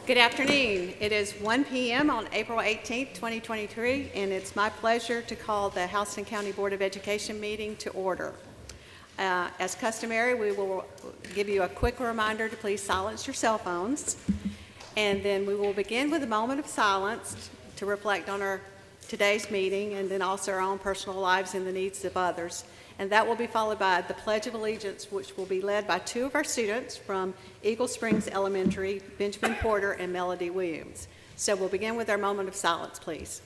Good afternoon. It is 1 p.m. on April 18th, 2023, and it's my pleasure to call the Houston County Board of Education meeting to order. As customary, we will give you a quick reminder to please silence your cell phones, and then we will begin with a moment of silence to reflect on today's meeting and then also our own personal lives and the needs of others. And that will be followed by the Pledge of Allegiance, which will be led by two of our students from Eagle Springs Elementary, Benjamin Porter and Melody Williams. So we'll begin with our moment of silence, please.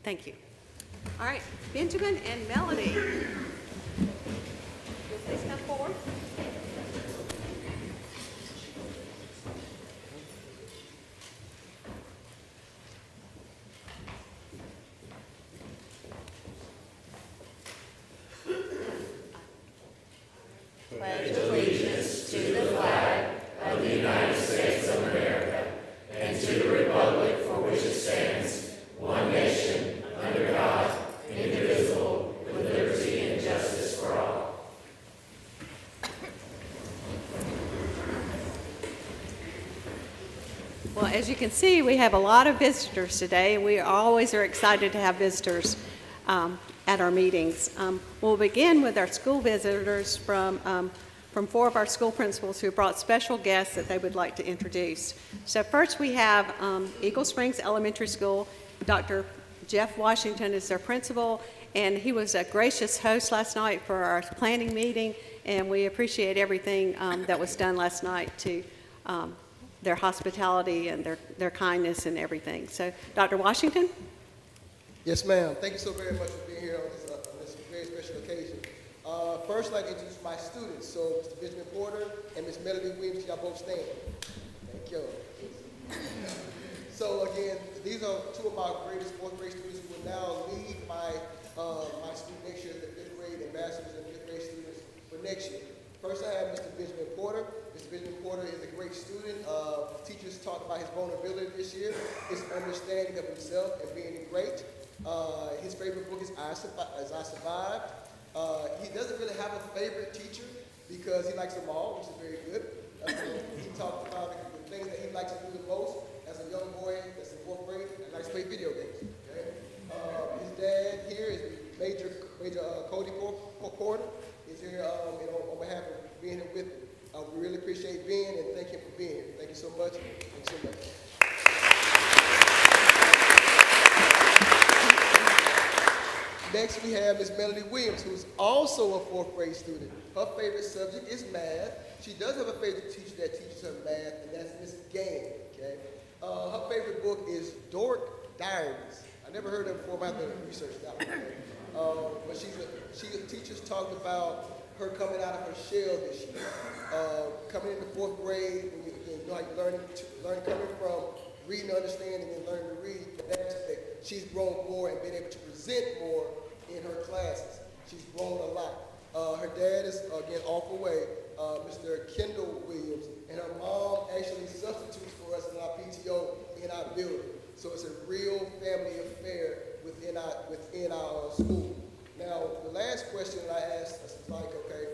Thank you. All right, Benjamin and Melody, will please come forward? Pledge allegiance to the flag of the United States of America and to the republic for which it stands, one nation, under God, indivisible, with liberty and justice for all. Well, as you can see, we have a lot of visitors today. We always are excited to have visitors at our meetings. We'll begin with our school visitors from four of our school principals who brought special guests that they would like to introduce. So first we have Eagle Springs Elementary School. Dr. Jeff Washington is their principal, and he was a gracious host last night for our planning meeting, and we appreciate everything that was done last night to their hospitality and their kindness and everything. So, Dr. Washington? Yes, ma'am. Thank you so very much for being here on this very special occasion. First, I'd like to introduce my students. So, Mr. Benjamin Porter and Ms. Melody Williams, y'all both stand. Thank you. So, again, these are two of my greatest fourth grade students who will now lead my school next year as the fifth grade ambassadors and fifth grade students for next year. First, I have Mr. Benjamin Porter. Mr. Benjamin Porter is a great student. Teachers talked about his vulnerability this year, his understanding of himself and being great. His favorite book is I Survived. He doesn't really have a favorite teacher because he likes them all, which is very good. He talked about the things that he likes to do the most as a young boy that's in fourth grade and likes to play video games. Okay? His dad here is Major Cody Porter. He's here on behalf of being here with me. We really appreciate being and thank him for being here. Thank you so much. Thank you so much. Next, we have Ms. Melody Williams, who's also a fourth grade student. Her favorite subject is math. She does have a favorite teacher that teaches her math, and that's Ms. Gang. Okay? Her favorite book is Dork Diaries. I never heard of it before, but I have to research that one. But teachers talked about her coming out of her shell this year. Coming into fourth grade, when you know how you learn coming from reading, understanding, and learning to read. That aspect, she's grown more and been able to present more in her classes. She's grown a lot. Her dad is, again, off away, Mr. Kendall Williams, and her mom actually substitutes for us in our PTO in our building. So it's a real family affair within our school. Now, the last question that I asked us was like, okay,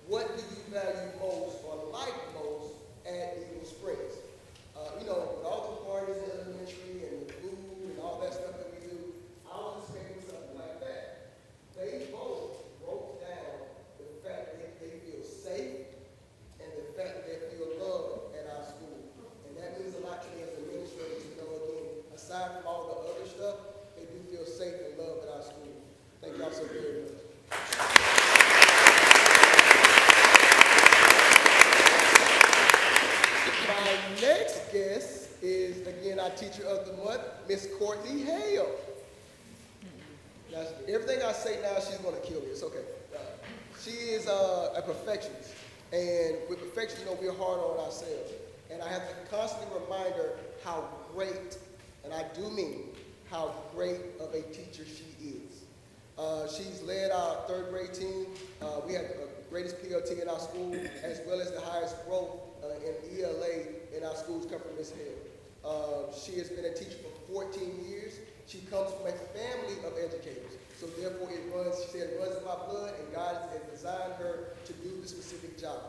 what do you value most or like most at Eagle Springs? With all the parties in elementary and the food and all that stuff that we do, I was expecting something like that. They both broke down the fact that they feel safe and the fact that they feel loved at our school. And that means a lot to me as an administrator to know, again, aside from all the other stuff, they do feel safe and loved at our school. Thank y'all so very much. My next guest is, again, our teacher of the month, Miss Courtney Hale. Now, everything I say now, she's going to kill me. It's okay. She is a perfectionist. And with perfection, we're hard on ourselves. And I have to constantly remind her how great, and I do mean how great of a teacher she is. She's led our third grade team. We have the greatest PLT in our school, as well as the highest growth in ELA in our schools come from Ms. Hale. She has been a teacher for 14 years. She comes from a family of educators. So therefore it runs, she said, it runs in my blood, and God has designed her to do this specific job.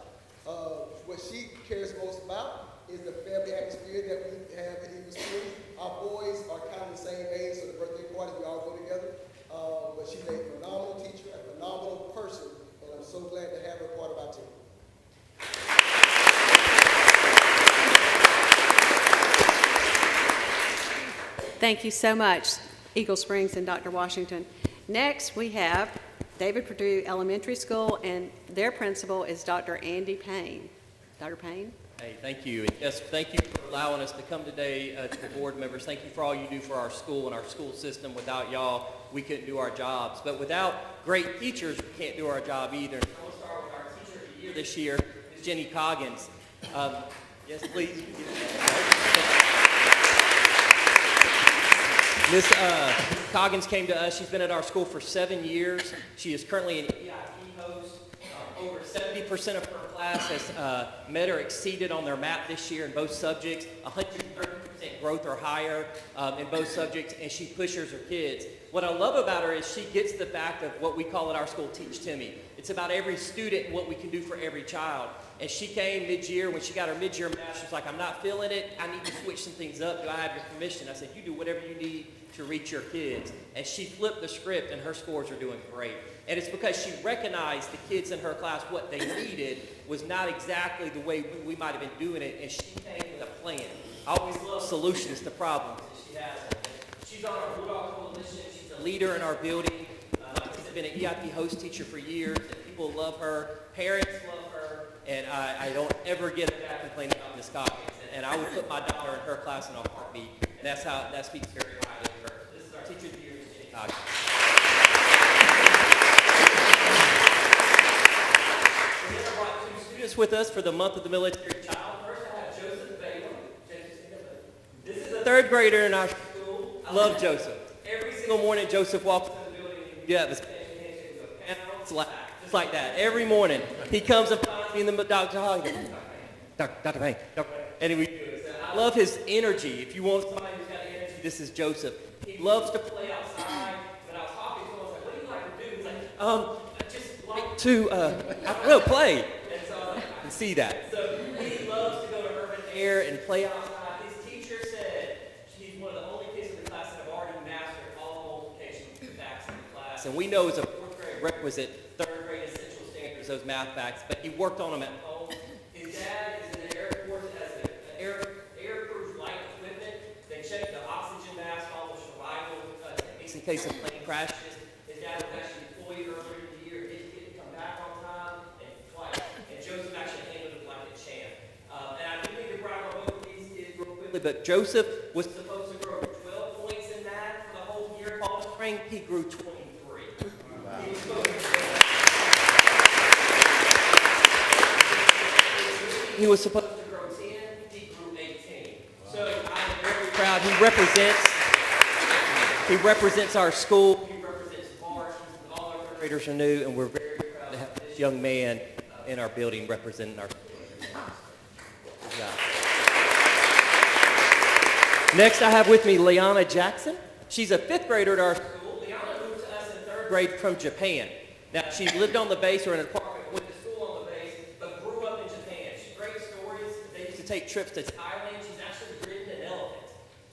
What she cares most about is the family atmosphere that we have at Eagle Springs. Our boys are kind of the same age, so the birthday parties, we all go together. But she's a phenomenal teacher, a phenomenal person, and I'm so glad to have her part of our team. Thank you so much, Eagle Springs and Dr. Washington. Next, we have David Perdue Elementary School, and their principal is Dr. Andy Payne. Dr. Payne? Hey, thank you. And yes, thank you for allowing us to come today to the board members. Thank you for all you do for our school and our school system. Without y'all, we couldn't do our jobs. But without great teachers, we can't do our job either. So we'll start with our teacher of the year this year, Ms. Jenny Coggins. Yes, please. Miss Coggins came to us. She's been at our school for 7 years. She is currently an EIP host. Over 70% of her class has met or exceeded on their map this year in both subjects, 130% growth or higher in both subjects, and she pushes her kids. What I love about her is she gets the fact of what we call at our school, Teach Timmy. It's about every student and what we can do for every child. And she came mid-year, when she got her mid-year math, she was like, I'm not feeling it. I need to switch some things up. Do I have your permission? I said, you do whatever you need to reach your kids. And she flipped the script, and her scores are doing great. And it's because she recognized the kids in her class, what they needed was not exactly the way we might have been doing it, and she came with a plan. I always love solutions to problems, and she has them. She's on our Bulldog Coalition. She's a leader in our building. She's been an EIP host teacher for years, and people love her. Parents love her, and I don't ever get a bad complaint about Ms. Coggins. And I would put my daughter in her class in a heartbeat, and that speaks very highly of her. This is our teacher of the year, Ms. Jenny Coggins. And then I brought 2 students with us for the month of the military child. First, I have Joseph Baylor. This is a 3rd grader in our school. I love Joseph. Every single morning, Joseph walks in the building and you have his just like that. Every morning, he comes and finds me in the Dr. Payne, and we do it. So I love his energy. If you want somebody who's got energy, this is Joseph. He loves to play outside. When I was talking to him, I was like, what do you like to do? He's like, I just like to, I don't know, play. And so I can see that. So he loves to go to urban air and play outside. His teacher said he's one of the only kids in the class that have already mastered all multiplication facts in the class. And we know it's a 4th grade requisite, 3rd grade essential standards, those math facts, but he worked on them at home. His dad is in the Air Force as an airproof flight equipment. They check the oxygen mask, all the survival techniques in case of plane crashes. His dad was actually deployed earlier in the year, didn't come back on time, and twice. And Joseph actually handled it like a champ. And I do need to brag on both of these kids real quickly, but Joseph was supposed to grow 12 points in math for the whole year. Fall spring, he grew 23. He was supposed to He was supposed to grow 10, he grew 18. So I'm very proud. He represents our school. He represents March. All our 3rd graders are new, and we're very proud to have this young man in our building representing our school. Yeah. Next, I have with me Liana Jackson. She's a 5th grader at our school. Liana moved to us in 3rd grade from Japan. Now, she lived on the base or in an apartment, went to school on the base, but grew up in Japan. She's great stories. They used to take trips to Thailand. She's actually ridden an elephant,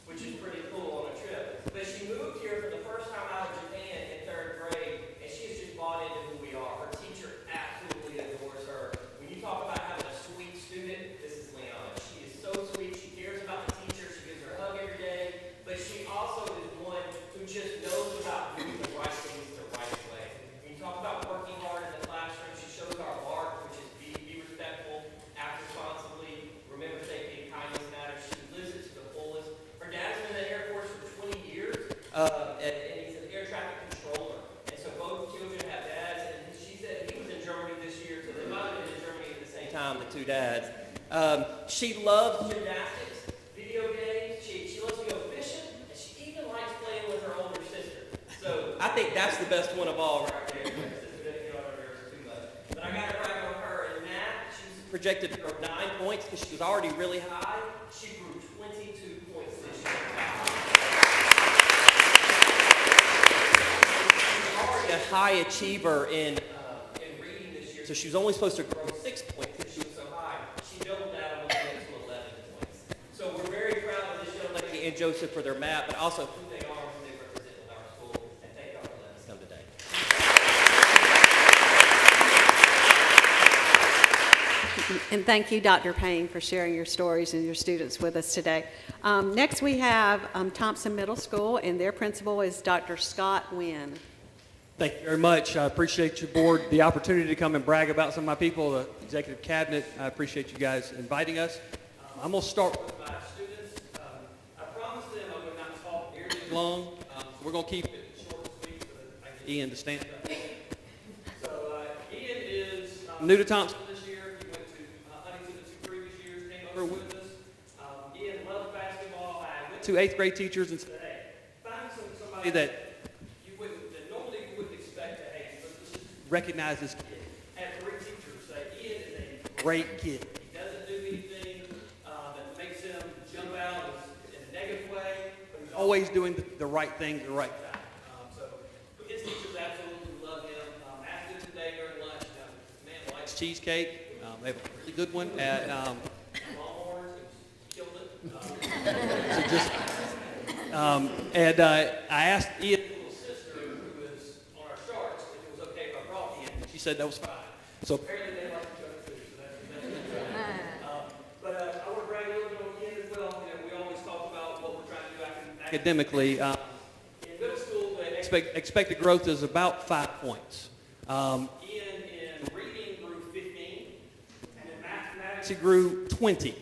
which is pretty cool on a trip. But she moved here for the first time out of Japan in 3rd grade, and she has just bought into who we are. Her teacher absolutely adores her. When you talk about having a sweet student, this is Liana. She is so sweet. She cares about the teacher. She gives her a hug every day. But she also is one who just knows about doing the right things the right way. When you talk about working hard in the classroom, she shows our mark, which is be respectful, act responsibly, remember safety and kindness matters. She lives it to the fullest. Her dad's been in the Air Force for 20 years, and he's an air traffic controller. And so both children have dads, and she said he was in Germany this year, so they might have been in Germany at the same time, the 2 dads. She loves gymnastics, video games, she loves to go fishing, and she even likes playing with her older sister. So I think that's the best one of all right there. My sister doesn't get on her nerves too much. But I got to brag on her in math. She was projected to grow 9 points because she was already really high. She grew 22 points this year. a high achiever in reading this year, so she was only supposed to grow 6 points because she was so high. She doubled that and went to 11 points. So we're very proud of this young lady and Joseph for their math, but also who they are and who they represent with our school. And thank y'all for letting us come today. And thank you, Dr. Payne, for sharing your stories and your students with us today. Next, we have Thompson Middle School, and their principal is Dr. Scott Wynn. Thank you very much. I appreciate your board, the opportunity to come and brag about some of my people, the executive cabinet. I appreciate you guys inviting us. I'm going to start with my students. I promised them I would not talk nearly as long. So we're going to keep it short and sweet so that I can get Ian to stand up. So Ian is new to Thompson this year. He went to Huntington the 2 previous years, came over with us. Ian loves basketball. I went to 8th grade teachers and said, hey, find somebody that recognize this kid. Had 3 teachers say Ian is a great kid. He doesn't do anything that makes him jump out in a negative way, but he's always doing the right thing at the right time. So his teachers absolutely love him. Asked him today during lunch, man likes cheesecake. They have a really good one at Longhorns. Killed it. And I asked Ian, said that was fine. So apparently they like each other too. So that's good. But I want to brag a little bit on Ian as well. You know, we always talk about what we're trying to do academically. In middle school, the expected growth is about 5 points. Ian in reading grew 15, and in mathematics he grew 20.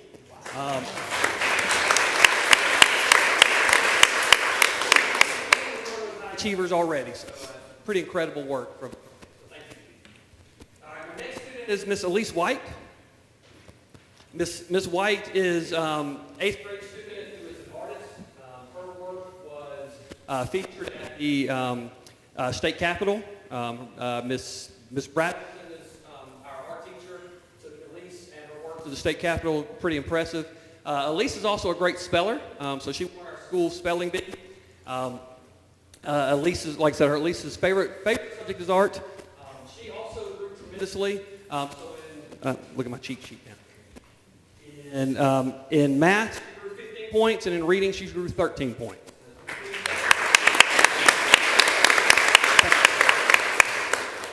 Achievers already. So pretty incredible work from. Is Miss Elise White. Miss White is 8th grade student who is an artist. Her work was featured at the state capitol. Miss Bratton is our art teacher. So Elise and her work to the state capitol, pretty impressive. Elise is also a great speller, so she won our school spelling bee. Elise is, like I said, Elise's favorite subject is art. She also grew tremendously. Look at my cheat sheet now. And in math, she grew 15 points, and in reading, she grew 13 points.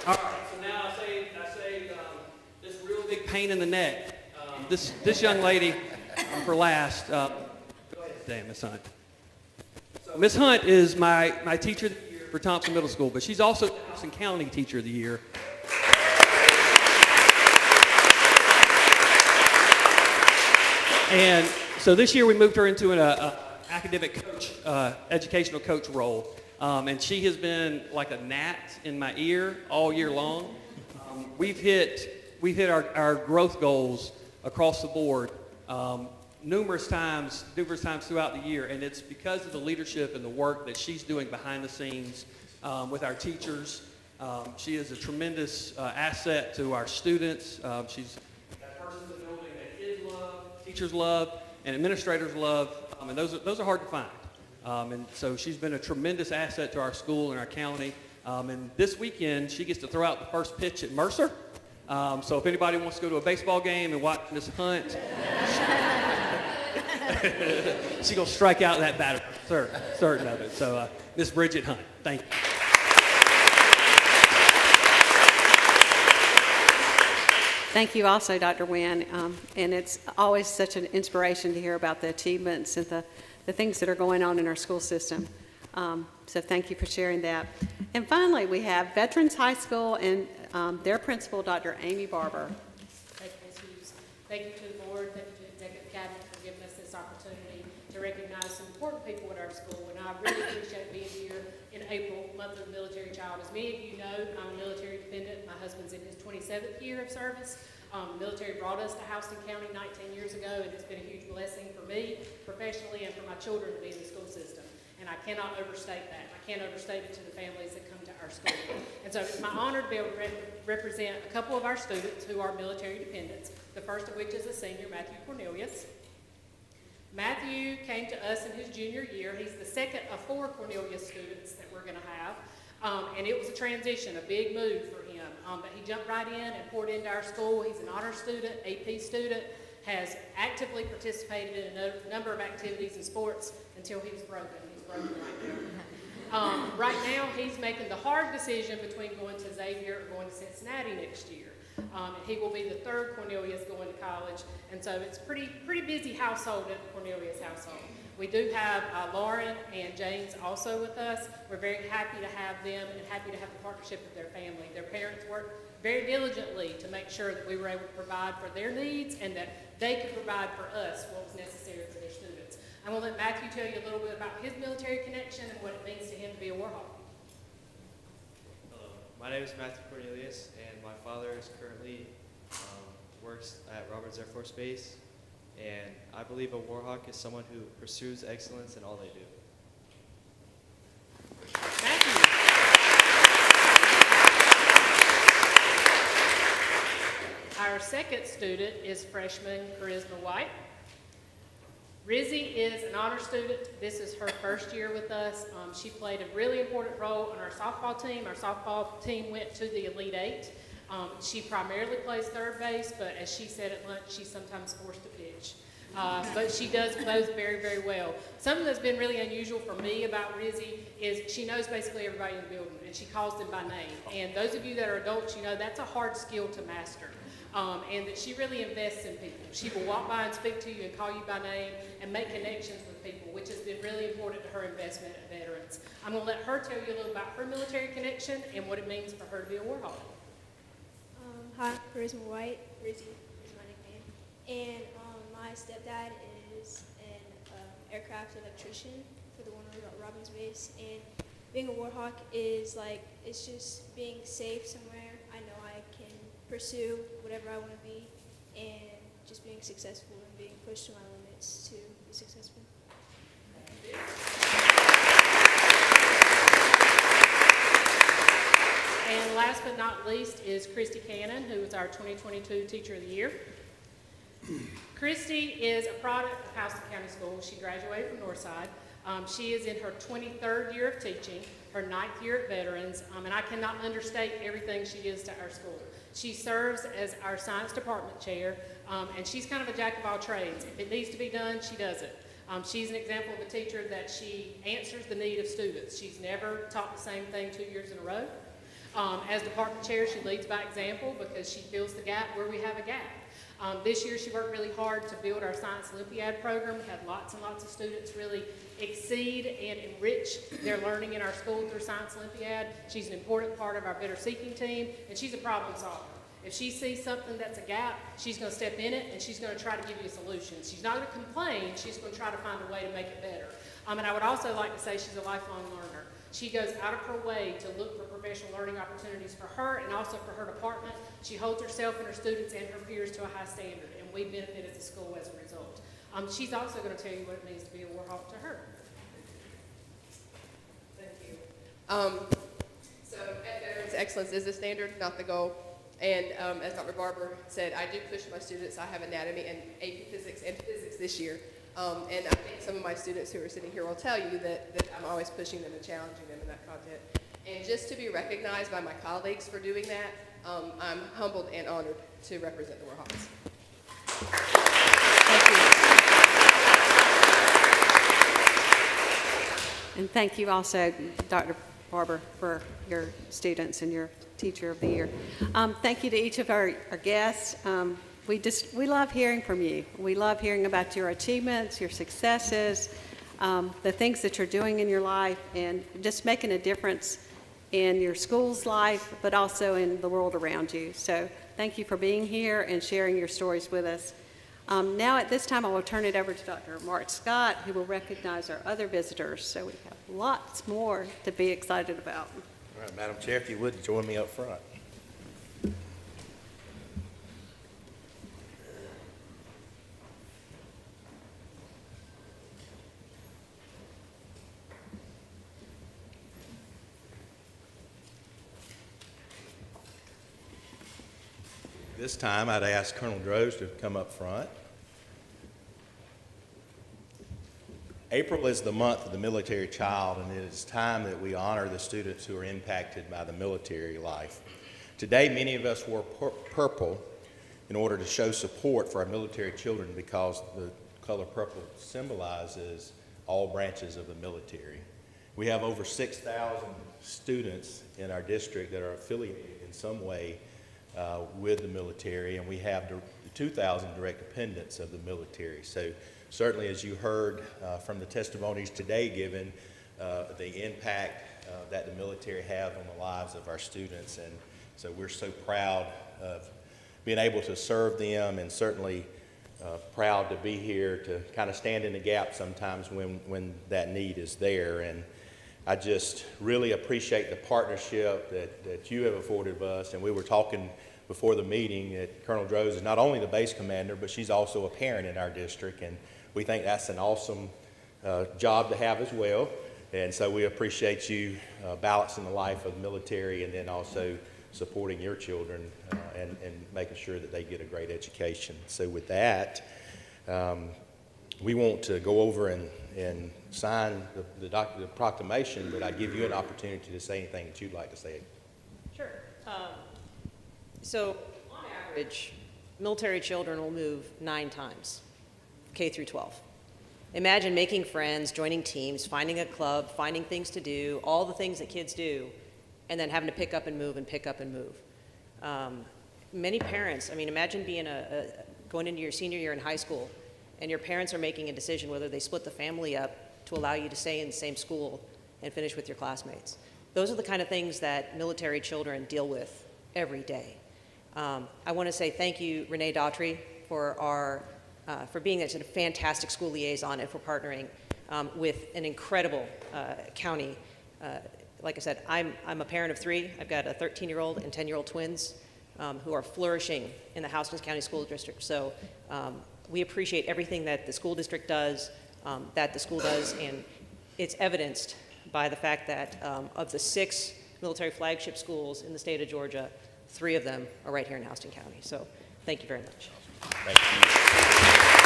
All right, so now I say this real big pain in the neck. This young lady, for last. Go ahead. Damn, Miss Hunt. So Miss Hunt is my teacher of the year for Thompson Middle School, but she's also Thompson County Teacher of the Year. And so this year we moved her into an academic coach, educational coach role. And she has been like a gnat in my ear all year long. We've hit our growth goals across the board numerous times throughout the year. And it's because of the leadership and the work that she's doing behind the scenes with our teachers. She is a tremendous asset to our students. She's teachers love and administrators love, and those are hard to find. And so she's been a tremendous asset to our school and our county. And this weekend, she gets to throw out the first pitch at Mercer. So if anybody wants to go to a baseball game and watch Miss Hunt, she's going to strike out that batter, certain of it. So Miss Bridget Hunt, thank you. Thank you also, Dr. Wynn, and it's always such an inspiration to hear about the achievements and the things that are going on in our school system. So thank you for sharing that. And finally, we have Veterans High School and their principal, Dr. Amy Barber. Thank you, Ms. Hughes. Thank you to the board, thank you to the executive cabinet for giving us this opportunity to recognize some important people at our school. And I really appreciate being here in April, month of the military child. As many of you know, I'm a military dependent. My husband's in his 27th year of service. The military brought us to Houston County 19 years ago, and it's been a huge blessing for me professionally and for my children to be in the school system. And I cannot overstate that. I can't overstate it to the families that come to our school. And so it's my honor to be able to represent a couple of our students who are military dependents, the first of which is a senior, Matthew Cornelius. Matthew came to us in his junior year. He's the second of 4 Cornelius students that we're going to have. And it was a transition, a big move for him. But he jumped right in and poured into our school. He's an honor student, AP student, has actively participated in a number of activities and sports until he was broken. He's broken right now. Right now, he's making the hard decision between going to Xavier or going to Cincinnati next year. And he will be the third Cornelius going to college. And so it's pretty busy household at the Cornelius household. We do have Lauren and James also with us. We're very happy to have them and happy to have the partnership of their family. Their parents worked very diligently to make sure that we were able to provide for their needs and that they could provide for us what was necessary for their students. I'm going to let Matthew tell you a little bit about his military connection and what it means to him to be a Warhawk. Hello, my name is Matthew Cornelius, and my father is currently works at Roberts Air Force Base, and I believe a Warhawk is someone who pursues excellence in all they do. Matthew. Our second student is freshman Charisma White. Rizzy is an honor student. This is her first year with us. She played a really important role on our softball team. Our softball team went to the Elite Eight. She primarily plays third base, but as she said at lunch, she's sometimes forced to pitch. But she does both very, very well. Something that's been really unusual for me about Rizzy is she knows basically everybody in the building, and she calls them by name. And those of you that are adults, you know that's a hard skill to master. And that she really invests in people. She will walk by and speak to you and call you by name and make connections with people, which has been really important to her investment in veterans. I'm going to let her tell you a little about her military connection and what it means for her to be a Warhawk. Hi, Charisma White. Rizzy is my nickname. And my stepdad is an aircraft electrician for the Warner Robins base. And being a Warhawk is like, it's just being safe somewhere. I know I can pursue whatever I want to be and just being successful and being pushed to my limits to be successful. And last but not least is Christy Cannon, who is our 2022 Teacher of the Year. Christy is a product of Houston County Schools. She graduated from Northside. She is in her 23rd year of teaching, her 9th year at Veterans, and I cannot understate everything she is to our school. She serves as our science department chair, and she's kind of a jack of all trades. If it needs to be done, she does it. She's an example of a teacher that she answers the need of students. She's never taught the same thing 2 years in a row. As department chair, she leads by example because she fills the gap where we have a gap. This year, she worked really hard to build our Science Olympiad program. We had lots and lots of students really exceed and enrich their learning in our school through Science Olympiad. She's an important part of our Better Seeking team, and she's a problem solver. If she sees something that's a gap, she's going to step in it, and she's going to try to give you a solution. She's not going to complain. She's going to try to find a way to make it better. And I would also like to say she's a lifelong learner. She goes out of her way to look for professional learning opportunities for her and also for her department. She holds herself and her students and her peers to a high standard, and we benefit as a school as a result. She's also going to tell you what it means to be a Warhawk to her. Thank you. So at Veterans, excellence is the standard, not the goal. And as Dr. Barber said, I do push my students. I have anatomy and AP physics and physics this year. And I think some of my students who are sitting here will tell you that I'm always pushing them and challenging them in that content. And just to be recognized by my colleagues for doing that, I'm humbled and honored to represent the Warhawks. Thank you. And thank you also, Dr. Barber, for your students and your Teacher of the Year. Thank you to each of our guests. We love hearing from you. We love hearing about your achievements, your successes, the things that you're doing in your life, and just making a difference in your school's life, but also in the world around you. So thank you for being here and sharing your stories with us. Now at this time, I will turn it over to Dr. Mark Scott, who will recognize our other visitors. So we have lots more to be excited about. All right, Madam Chair, if you would, join me up front. This time, I'd ask Colonel Droz to come up front. April is the month of the military child, and it is time that we honor the students who are impacted by the military life. Today, many of us wore purple in order to show support for our military children because the color purple symbolizes all branches of the military. We have over 6,000 students in our district that are affiliated in some way with the military, and we have 2,000 direct dependents of the military. So certainly, as you heard from the testimonies today given, the impact that the military have on the lives of our students, and so we're so proud of being able to serve them, and certainly proud to be here to kind of stand in the gap sometimes when that need is there. And I just really appreciate the partnership that you have afforded us. And we were talking before the meeting that Colonel Droz is not only the base commander, but she's also a parent in our district. And we think that's an awesome job to have as well. And so we appreciate you balancing the life of the military and then also supporting your children and making sure that they get a great education. So with that, we want to go over and sign the proclamation, but I give you an opportunity to say anything that you'd like to say. Sure. So on average, military children will move 9 times, K through 12. Imagine making friends, joining teams, finding a club, finding things to do, all the things that kids do, and then having to pick up and move and pick up and move. Many parents, I mean, imagine being going into your senior year in high school, and your parents are making a decision whether they split the family up to allow you to stay in the same school and finish with your classmates. Those are the kind of things that military children deal with every day. I want to say thank you, Renee Daughtry, for being such a fantastic school liaison and for partnering with an incredible county. Like I said, I'm a parent of 3. I've got a 13-year-old and 10-year-old twins who are flourishing in the Houston County School District. So we appreciate everything that the school district does, and it's evidenced by the fact that of the 6 military flagship schools in the state of Georgia, 3 of them are right here in Houston County. So thank you very much. Thank you.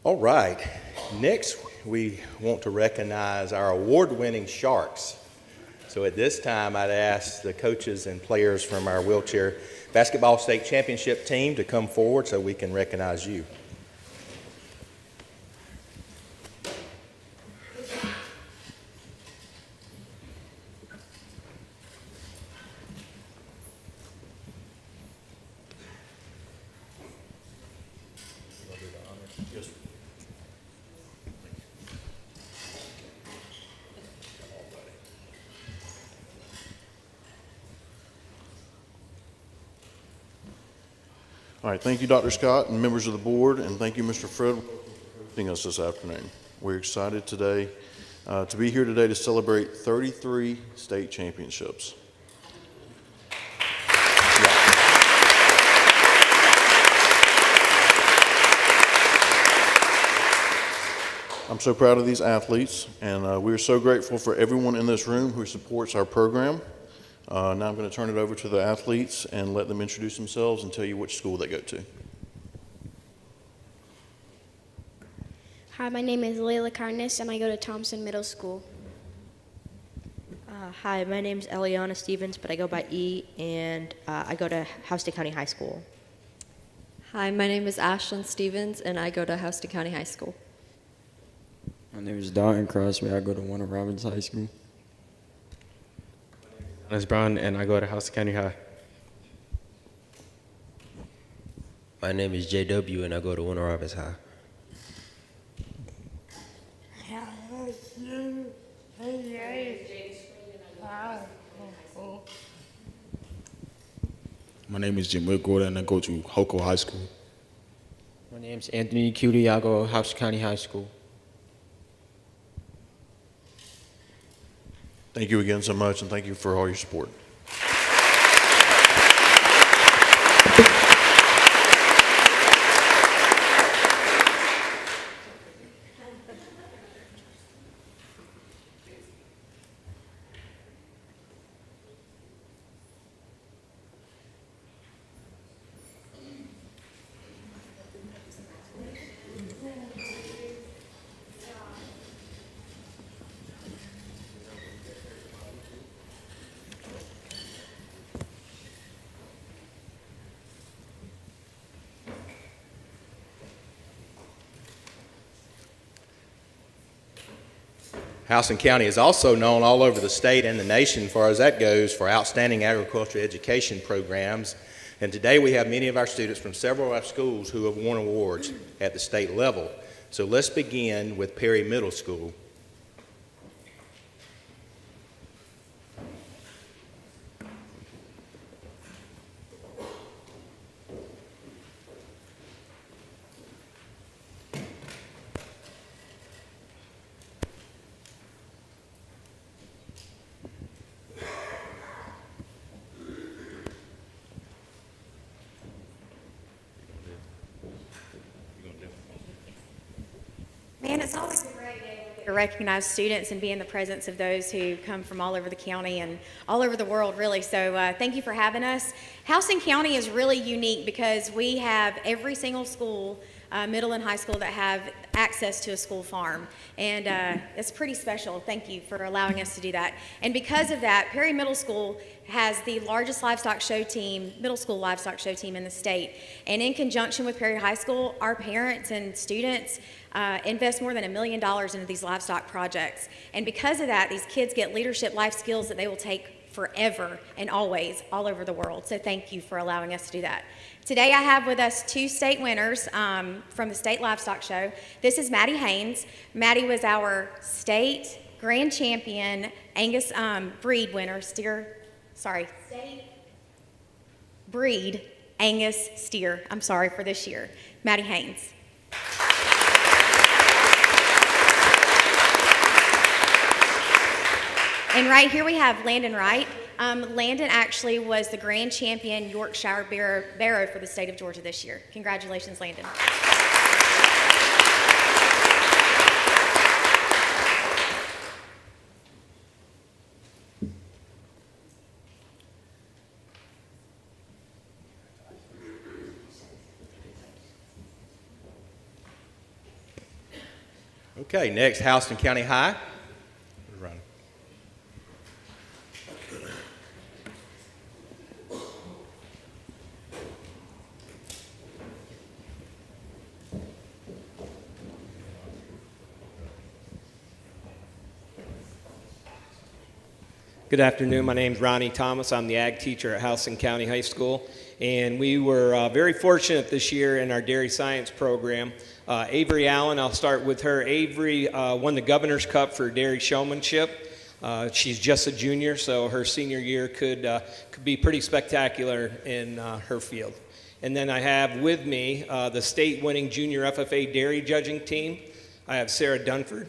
All right, next we want to recognize our award-winning Sharks. So at this time, I'd ask the coaches and players from our wheelchair basketball state championship team to come forward so we can recognize you. All right, thank you, Dr. Scott and members of the board, and thank you, Mr. Fred, for hosting us this afternoon. We're excited today to be here today to celebrate 33 state championships. I'm so proud of these athletes, and we are so grateful for everyone in this room who supports our program. Now I'm going to turn it over to the athletes and let them introduce themselves and tell you which school they go to. Hi, my name is Layla Kindness, and I go to Thompson Middle School. Hi, my name's Eliana Stevens, but I go by E, and I go to Houston County High School. Hi, my name is Ashlyn Stevens, and I go to Houston County High School. My name is Dalton Crosby. I go to Warner Robins High School. My name is Brown, and I go to Houston County High. My name is JW, and I go to Warner Robins High. My name is Jim Gordon, and I go to Hoko High School. My name is Anthony Cutie. I go to Houston County High School. Thank you again so much, and thank you for all your support. Houston County is also known all over the state and the nation, as far as that goes, for outstanding agricultural education programs. And today we have many of our students from several of our schools who have won awards at the state level. So let's begin with Perry Middle School. Man, it's always a great day to recognize students and be in the presence of those who come from all over the county and all over the world, really. So thank you for having us. Houston County is really unique because we have every single school, middle and high school, that have access to a school farm. And it's pretty special. Thank you for allowing us to do that. And because of that, Perry Middle School has the largest livestock show team, middle school livestock show team in the state. And in conjunction with Perry High School, our parents and students invest more than $1 million into these livestock projects. And because of that, these kids get leadership life skills that they will take forever and always all over the world. So thank you for allowing us to do that. Today I have with us two state winners from the state livestock show. This is Maddie Haynes. Maddie was our state grand champion Angus breed winner, state breed Angus steer. I'm sorry for this year. Maddie Haynes. And right here we have Landon Wright. Landon actually was the grand champion Yorkshire Barrow for the state of Georgia this year. Congratulations, Landon. Okay, next, Houston County High. Run. Good afternoon. My name's Ronnie Thomas. I'm the ag teacher at Houston County High School. And we were very fortunate this year in our dairy science program. Avery Allen, I'll start with her. Avery won the Governor's Cup for dairy showmanship. She's just a junior, so her senior year could be pretty spectacular in her field. And then I have with me the state-winning junior FFA dairy judging team. I have Sarah Dunford,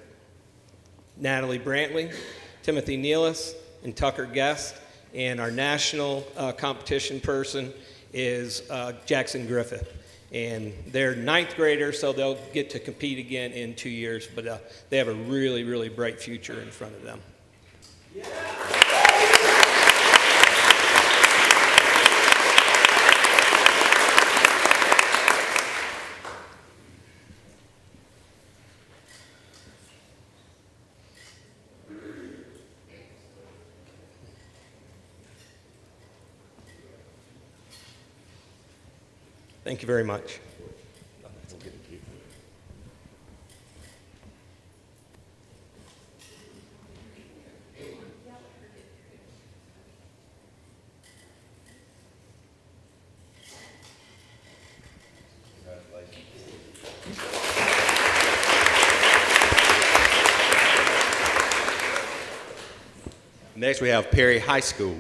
Natalie Brantley, Timothy Nealis, and Tucker Guest. And our national competition person is Jackson Griffith. And they're ninth graders, so they'll get to compete again in 2 years, but they have a really, really bright future in front of them. Thank you very much. Next, we have Perry High School.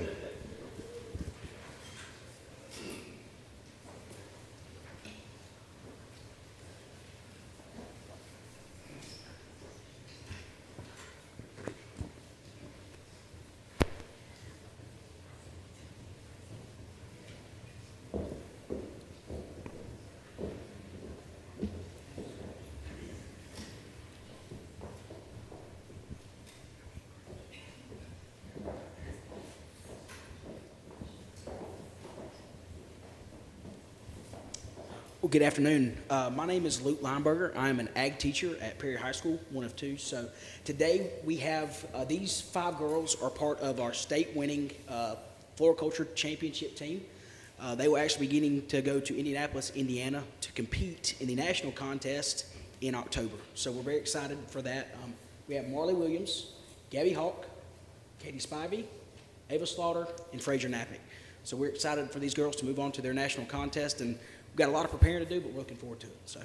Well, good afternoon. My name is Luke Lineberger. I am an ag teacher at Perry High School, one of two. So today we have these 5 girls are part of our state-winning floriculture championship team. They will actually be getting to go to Indianapolis, Indiana to compete in the national contest in October. So we're very excited for that. We have Marley Williams, Gabby Hawk, Katie Spivey, Ava Slaughter, and Fraser Nappick. So we're excited for these girls to move on to their national contest, and we've got a lot of preparing to do, but we're looking forward to it. So.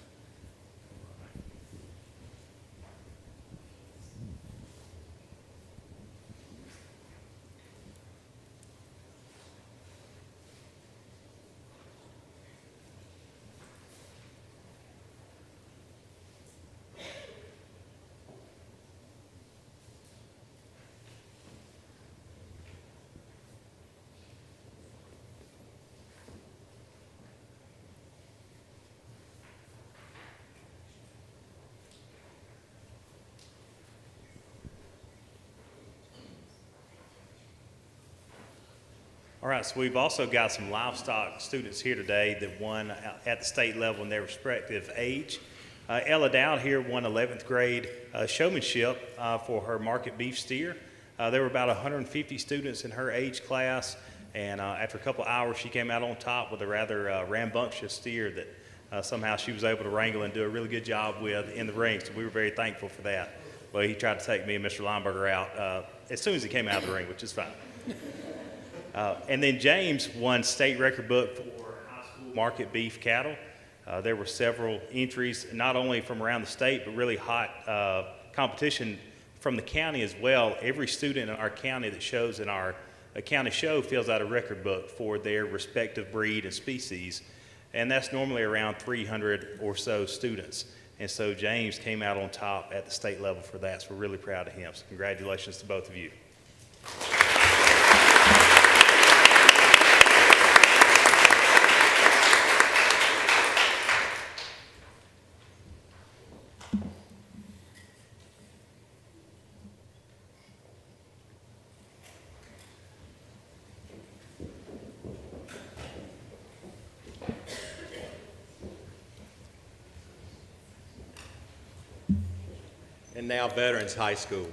All right, so we've also got some livestock students here today that won at the state level in their respective age. Ella Dowd here won 11th grade showmanship for her market beef steer. There were about 150 students in her age class, and after a couple hours she came out on top with a rather rambunctious steer that somehow she was able to wrangle and do a really good job with in the ring, so we were very thankful for that. Well, he tried to take me and Mr. Lineberger out as soon as he came out of the ring, which is fine. And then James won state record book for high school market beef cattle. There were several entries, not only from around the state, but really hot competition from the county as well. Every student in our county that shows in our county show fills out a record book for their respective breed and species, and that's normally around 300 or so students. And so James came out on top at the state level for that, so we're really proud of him. So congratulations to both of you. And now Veterans High School.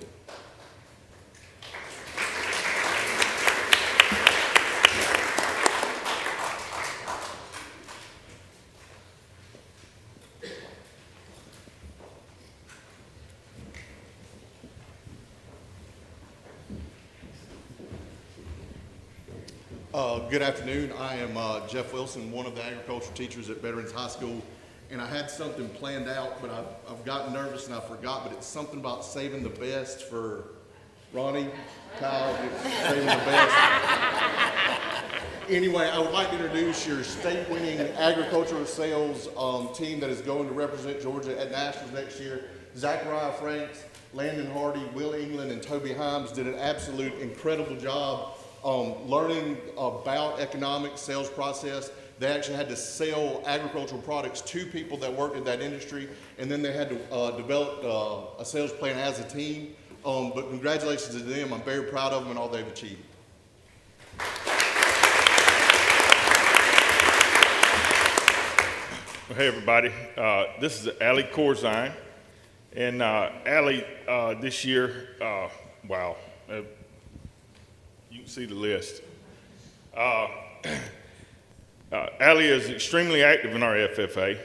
Good afternoon. I am Jeff Wilson, one of the agriculture teachers at Veterans High School, and I had something planned out, but I've gotten nervous and I forgot, but it's something about saving the best for Ronnie, Kyle, saving the best. Anyway, I would like to introduce your state-winning agricultural sales team that is going to represent Georgia at Nationals next year. Zachariah Franks, Landon Hardy, Will England, and Toby Himes did an absolute incredible job learning about economic sales process. They actually had to sell agricultural products to people that worked in that industry, and then they had to develop a sales plan as a team. But congratulations to them. I'm very proud of them and all they've achieved. Well, hey everybody, this is Ali Corzine, and Ali this year, wow, you can see the list. Allie is extremely active in our FFA.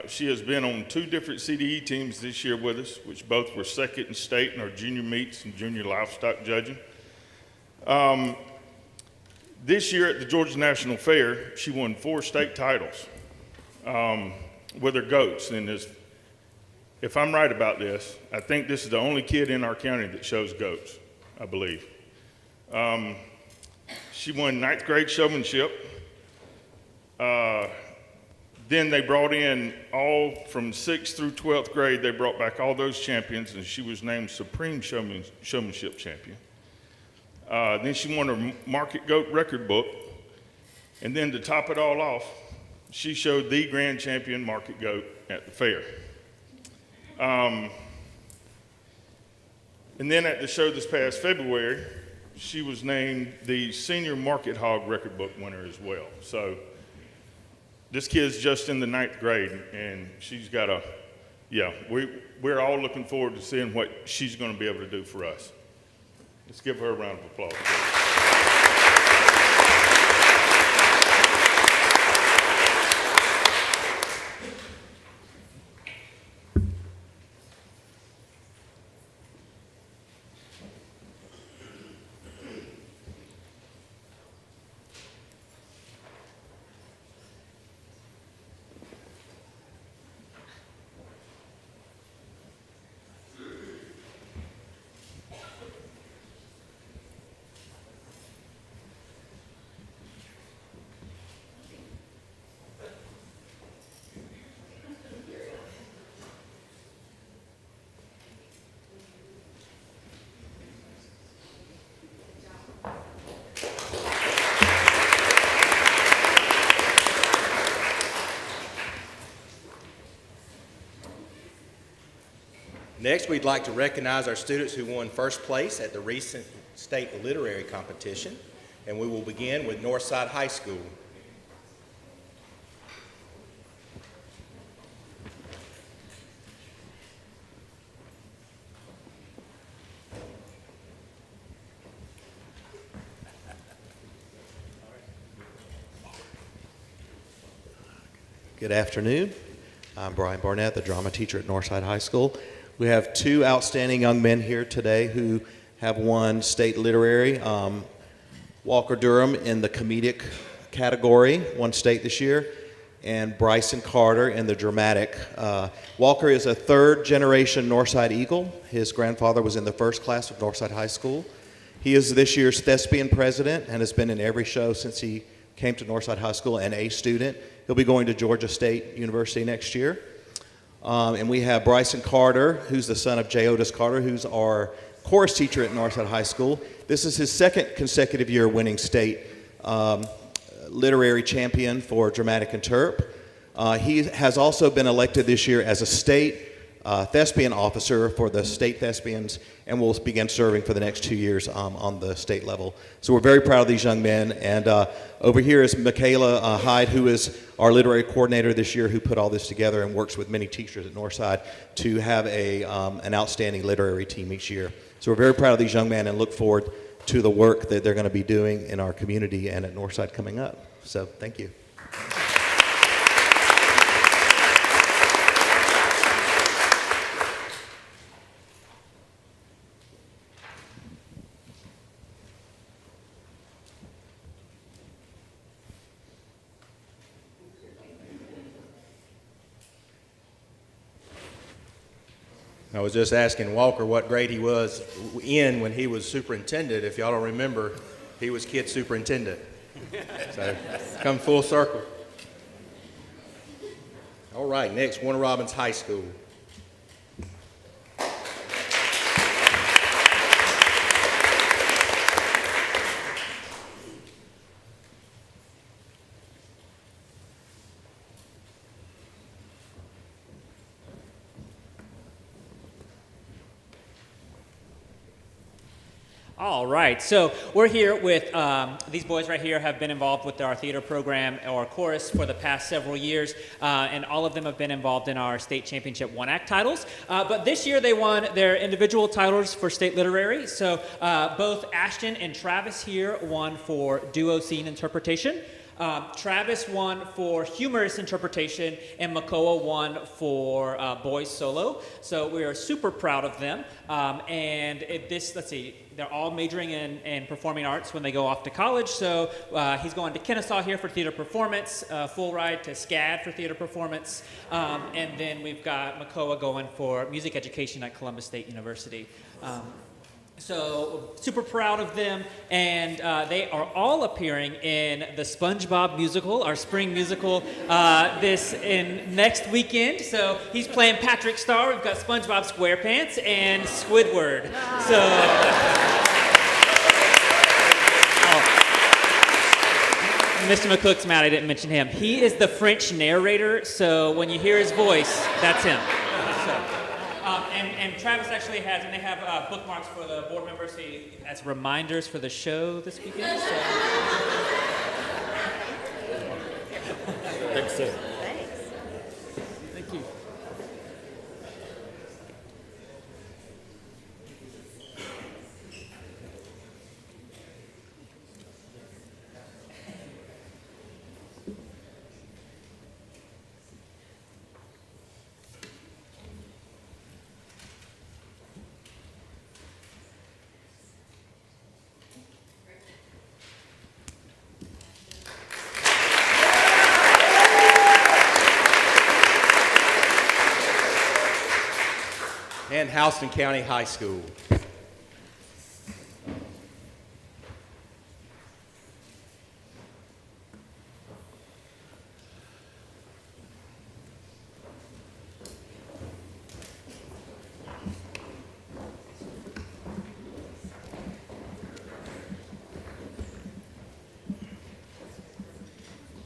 She has been on 2 different CDE teams this year with us, which both were second in state in our junior meets and junior livestock judging. This year at the Georgia National Fair, she won 4 state titles with her goats. And if I'm right about this, I think this is the only kid in our county that shows goats, I believe. She won 9th grade showmanship. Then they brought in all from 6th through 12th grade, they brought back all those champions, and she was named Supreme Showmanship Champion. Then she won her market goat record book, and then to top it all off, she showed the grand champion market goat at the fair. And then at the show this past February, she was named the senior market hog record book winner as well. So this kid's just in the 9th grade, and she's got we're all looking forward to seeing what she's going to be able to do for us. Let's give her a round of applause. Next, we'd like to recognize our students who won first place at the recent state literary competition, and we will begin with Northside High School. Good afternoon. I'm Brian Barnett, the drama teacher at Northside High School. We have 2 outstanding young men here today who have won state literary. Walker Durham in the comedic category, won state this year, and Bryson Carter in the dramatic. Walker is a 3rd-generation Northside Eagle. His grandfather was in the first class of Northside High School. He is this year's thespian president and has been in every show since he came to Northside High School, and a student. He'll be going to Georgia State University next year. And we have Bryson Carter, who's the son of J. Otis Carter, who's our chorus teacher at Northside High School. This is his 2nd consecutive year winning state literary champion for dramatic interp. He has also been elected this year as a state thespian officer for the state thespians, and will begin serving for the next 2 years on the state level. So we're very proud of these young men. And over here is Michaela Hyde, who is our literary coordinator this year, who put all this together and works with many teachers at Northside to have an outstanding literary team each year. So we're very proud of these young men and look forward to the work that they're going to be doing in our community and at Northside coming up. So thank you. I was just asking Walker what grade he was in when he was superintendent. If y'all don't remember, he was kid superintendent. So come full circle. All right, next, Warner Robins High School. All right, so we're here with, these boys right here have been involved with our theater program or chorus for the past several years, and all of them have been involved in our state championship one-act titles. But this year they won their individual titles for state literary. So both Ashton and Travis here won for duo scene interpretation. Travis won for humorous interpretation, and Makoa won for boys solo. So we are super proud of them. Let's see, they're all majoring in performing arts when they go off to college. So he's going to Kennesaw here for theater performance, full ride to SCAD for theater performance, and then we've got Makoa going for music education at Columbus State University. So super proud of them, and they are all appearing in the SpongeBob musical, our spring musical, next weekend. So he's playing Patrick Star. We've got SpongeBob SquarePants and Squidward. So. Mr. McCook's mad I didn't mention him. He is the French narrator, so when you hear his voice, that's him. And Travis actually has, and they have bookmarks for the board members as reminders for the show this weekend. So. Thanks, sir. Thank you. And Houston County High School.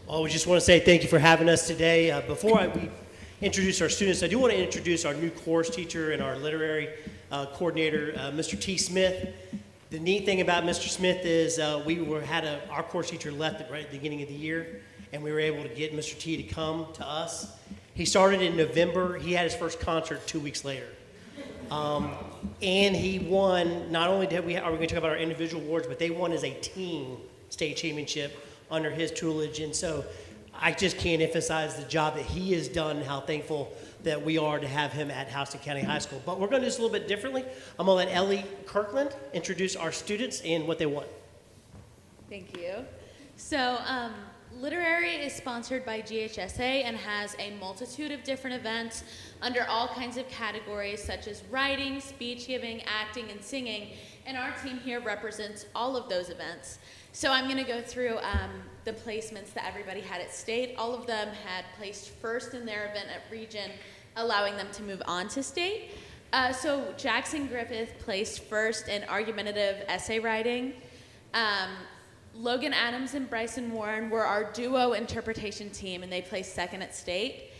Well, we just want to say thank you for having us today. Before we introduce our students, I do want to introduce our new course teacher and our literary coordinator, Mr. T. Smith. The neat thing about Mr. Smith is our course teacher left right at the beginning of the year, and we were able to get Mr. T to come to us. He started in November. He had his first concert 2 weeks later. And he won, not only are we going to talk about our individual awards, but they won as a team state championship under his tutelage. And so I just can't emphasize the job that he has done and how thankful that we are to have him at Houston County High School. But we're going to do this a little bit differently. I'm going to let Ellie Kirkland introduce our students and what they won. Thank you. So, Literary is sponsored by GHSA and has a multitude of different events under all kinds of categories such as writing, speech giving, acting, and singing. And our team here represents all of those events. So I'm going to go through the placements that everybody had at state. All of them had placed first in their event at region, allowing them to move on to state. So Jackson Griffith placed first in argumentative essay writing. Logan Adams and Bryson Warren were our duo interpretation team, and they placed second at state.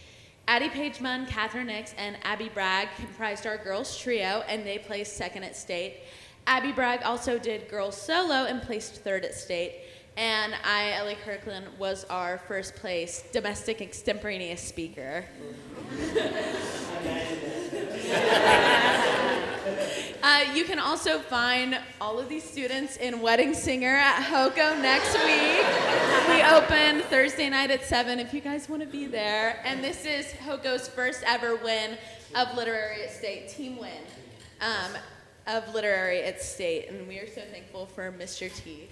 Addie Page Munn, Catherine Nix, and Abby Bragg comprised our girls trio, and they placed second at state. Abby Bragg also did girls solo and placed third at state. And I, Ellie Kirkland, was our first place domestic extemporaneous speaker. You can also find all of these students in Wedding Singer at HOCO next week. We open Thursday night at 7 if you guys want to be there. And this is HOCO's first ever win of Literary at State, team win of Literary at State. And we are so thankful for Mr. T.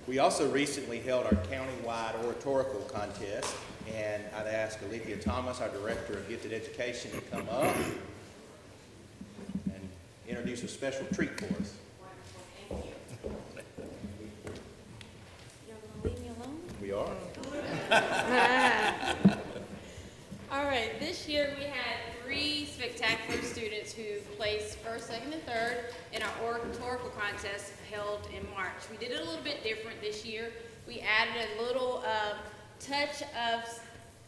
We also recently held our county-wide oratorical contest, and I'd ask Alethea Thomas, our Director of Gifted Education, to come up and introduce a special treat for us. Thank you. Y'all gonna leave me alone? We are. All right, this year we had 3 spectacular students who placed first, second, and third in our oratorical contest held in March. We did it a little bit different this year. We added a little touch of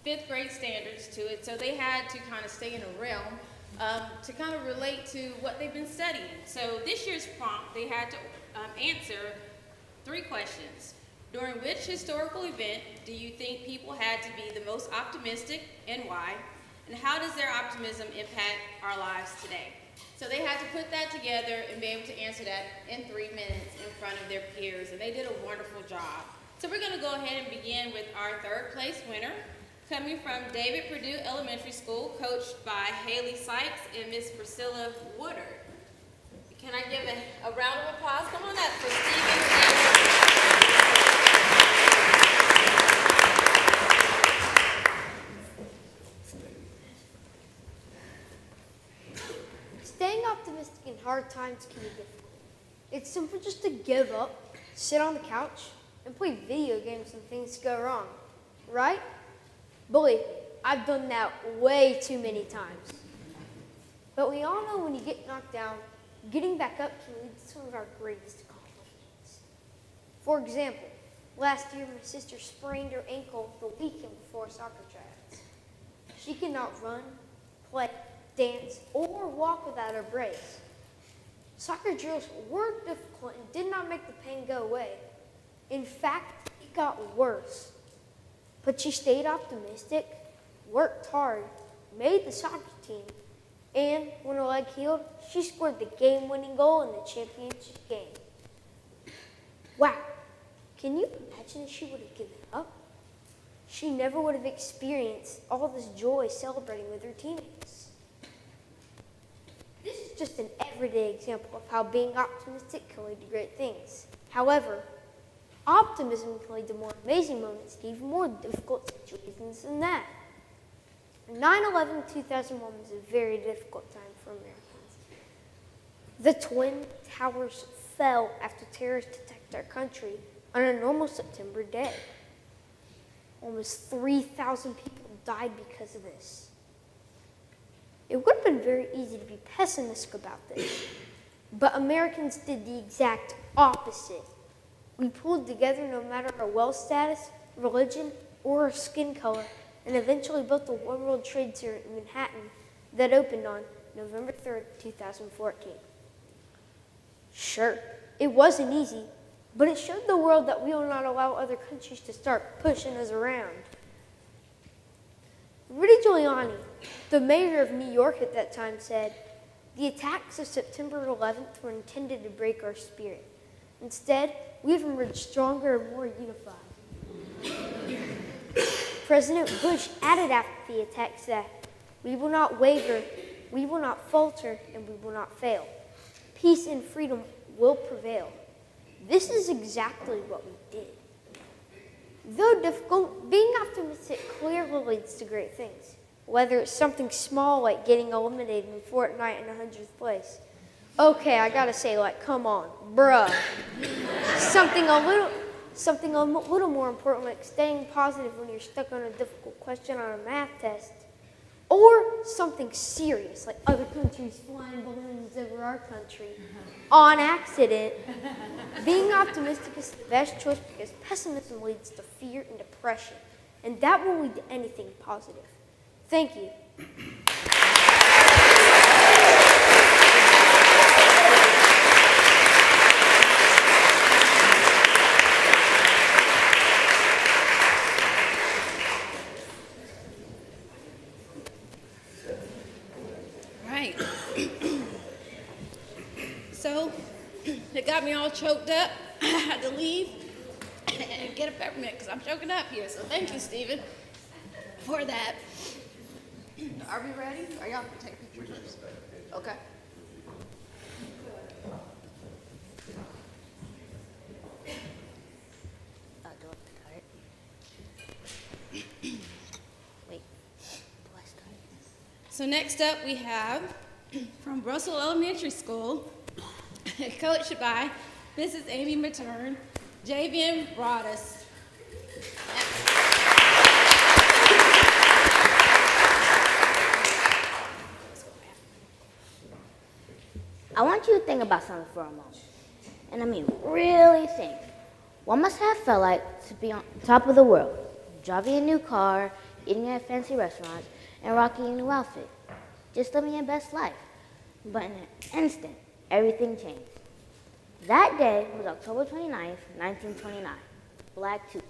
5th grade standards to it, so they had to kind of stay in a realm to kind of relate to what they've been studying. So this year's prompt, they had to answer 3 questions. During which historical event do you think people had to be the most optimistic and why? And how does their optimism impact our lives today? So they had to put that together and be able to answer that in 3 minutes in front of their peers, and they did a wonderful job. So we're gonna go ahead and begin with our 3rd place winner, coming from David Perdue Elementary School, coached by Haley Sykes and Miss Priscilla Woodard. Can I give a round of applause? Come on up for Stephen. Staying optimistic in hard times can be difficult. It's simple just to give up, sit on the couch, and play video games when things go wrong, right? Believe me, I've done that way too many times. But we all know when you get knocked down, getting back up can lead to some of our greatest accomplishments. For example, last year my sister sprained her ankle the weekend before soccer tryouts. She could not run, play, dance, or walk without her brace. Soccer drills were difficult and did not make the pain go away. In fact, it got worse. But she stayed optimistic, worked hard, made the soccer team, and when her leg healed, she scored the game-winning goal in the championship game. Wow, can you imagine if she would have given up? She never would have experienced all this joy celebrating with her teammates. This is just an everyday example of how being optimistic can lead to great things. However, optimism can lead to more amazing moments and even more difficult situations than that. 9/11/2001 was a very difficult time for Americans. The Twin Towers fell after terrorists attacked our country on a normal September day. Almost 3,000 people died because of this. It would have been very easy to be pessimistic about this, but Americans did the exact opposite. We pulled together no matter our wealth status, religion, or our skin color, and eventually built the One World Trade Center in Manhattan that opened on November 3rd, 2014. Sure, it wasn't easy, but it showed the world that we will not allow other countries to start pushing us around. Rudy Giuliani, the mayor of New York at that time, said, "The attacks of September 11th were intended to break our spirit. Instead, we've emerged stronger and more unified." President Bush added after the attacks that, "We will not waver, we will not falter, and we will not fail. Peace and freedom will prevail." This is exactly what we did. Though difficult, being optimistic clearly leads to great things. Whether it's something small like getting eliminated in Fortnite in 100th place. Okay, I gotta say, like, come on, bruh. Something a little more important, like staying positive when you're stuck on a difficult question on a math test. Or something serious, like other countries flying balloons over our country on accident. Being optimistic is the best choice because pessimism leads to fear and depression, and that won't lead to anything positive. Thank you. Right. So, it got me all choked up. I had to leave and get a peppermint because I'm choking up here. So thank you, Stephen, for that. Are we ready? Are y'all going to take pictures? Okay. So next up we have from Russell Elementary School, coached by Mrs. Amy Matern, Javian Broadus. think about something for a moment. And I mean, really think. What must have felt like to be on top of the world, driving a new car, eating at fancy restaurants, and rocking a new outfit. Just living your best life. But in an instant, everything changed. That day was October 29th, 1929, Black Tuesday.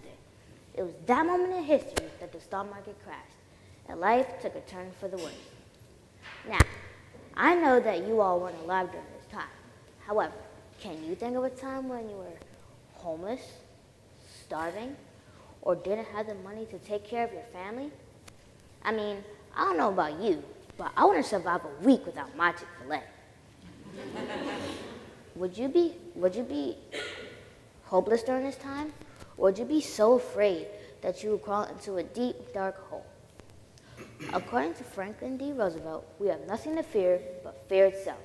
It was that moment in history that the stock market crashed, and life took a turn for the worse. Now, I know that you all weren't alive during this time. However, can you think of a time when you were homeless, starving, or didn't have the money to take care of your family? I mean, I don't know about you, but I wouldn't survive a week without my Chick-fil-A. Would you be hopeless during this time? Or would you be so afraid that you would crawl into a deep, dark hole? According to Franklin D. Roosevelt, we have nothing to fear but fear itself.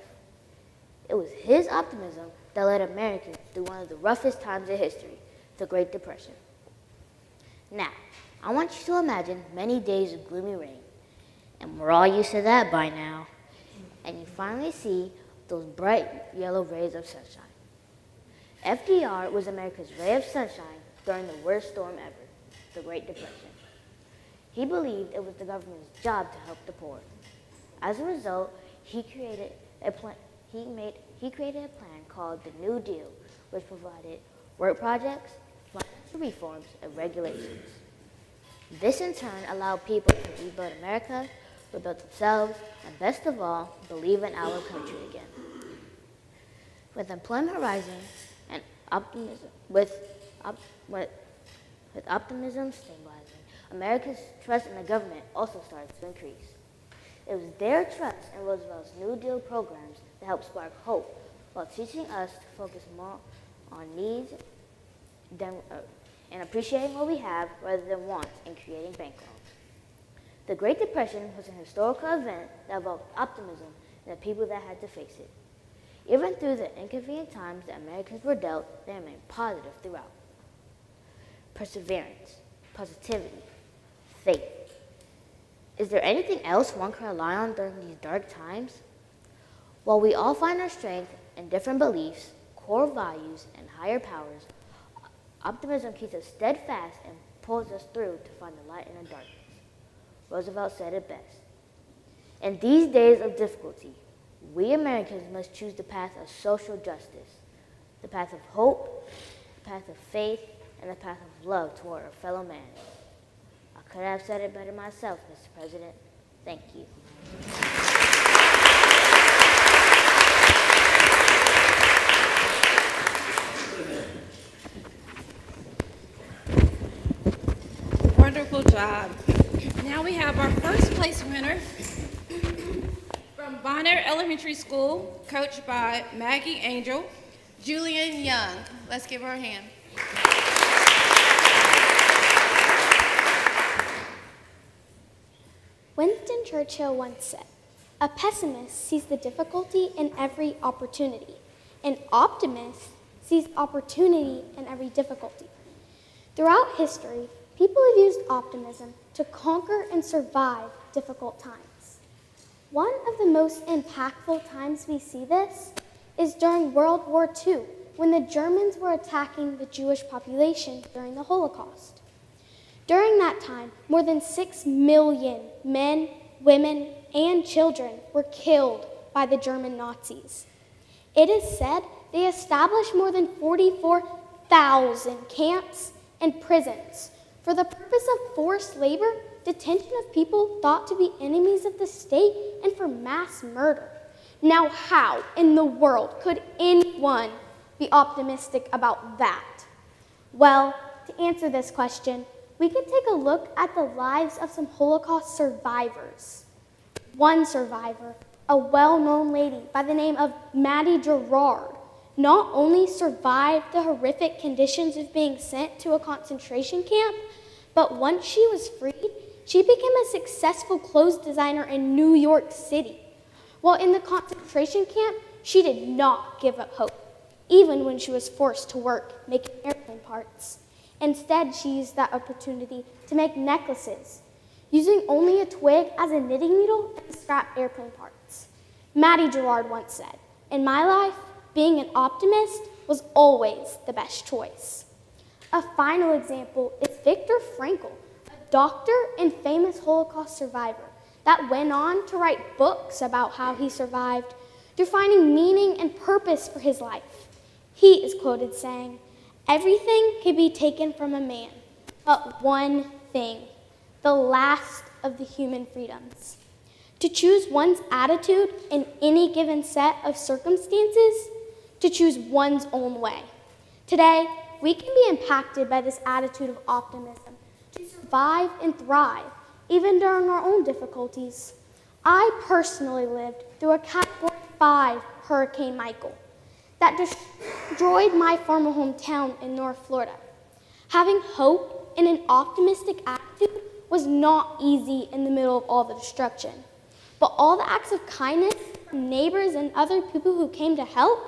It was his optimism that led Americans through one of the roughest times in history, the Great Depression. Now, I want you to imagine many days of gloomy rain, and we're all used to that by now, and you finally see those bright yellow rays of sunshine. FDR was America's ray of sunshine during the worst storm ever, the Great Depression. He believed it was the government's job to help the poor. As a result, he created a plan called the New Deal, which provided work projects, financial reforms, and regulations. This in turn allowed people to rebuild America, rebuild themselves, and best of all, believe in our country again. With employment rising and optimism stabilizing, America's trust in the government also started to increase. It was their trust in Roosevelt's New Deal programs that helped spark hope while teaching us to focus more on needs and appreciating what we have rather than wants and creating bank loans. The Great Depression was an historical event that evoked optimism in the people that had to face it. Even through the inconvenient times that Americans were dealt, they remained positive throughout. Perseverance, positivity, faith. Is there anything else one can rely on during these dark times? While we all find our strength in different beliefs, core values, and higher powers, optimism keeps us steadfast and pulls us through to find the light in the darkness. Roosevelt said it best. In these days of difficulty, we Americans must choose the path of social justice, the path of hope, the path of faith, and the path of love toward our fellow man. I could have said it better myself, Mr. President. Thank you. Wonderful job. Now we have our first place winner from Bonner Elementary School, coached by Maggie Angel, Julian Young. Let's give her a hand. Winston Churchill once said, "A pessimist sees the difficulty in every opportunity. An optimist sees opportunity in every difficulty." Throughout history, people have used optimism to conquer and survive difficult times. One of the most impactful times we see this is during World War II, when the Germans were attacking the Jewish population during the Holocaust. During that time, more than 6 million men, women, and children were killed by the German Nazis. It is said they established more than 44,000 camps and prisons for the purpose of forced labor, detention of people thought to be enemies of the state, and for mass murder. Now, how in the world could anyone be optimistic about that? Well, to answer this question, we can take a look at the lives of some Holocaust survivors. One survivor, a well-known lady by the name of Maddie Gerard, not only survived the horrific conditions of being sent to a concentration camp, but once she was freed, she became a successful clothes designer in New York City. While in the concentration camp, she did not give up hope, even when she was forced to work making airplane parts. Instead, she used that opportunity to make necklaces, using only a twig as a knitting needle and scrap airplane parts. Maddie Gerard once said, "In my life, being an optimist was always the best choice. A final example is Viktor Frankl, a doctor and famous Holocaust survivor that went on to write books about how he survived through finding meaning and purpose for his life. He is quoted saying, "Everything can be taken from a man, but one thing, the last of the human freedoms. To choose one's attitude in any given set of circumstances, to choose one's own way." Today, we can be impacted by this attitude of optimism to survive and thrive, even during our own difficulties. I personally lived through a Category 5 Hurricane Michael that destroyed my former hometown in North Florida. Having hope and an optimistic attitude was not easy in the middle of all the destruction. But all the acts of kindness from neighbors and other people who came to help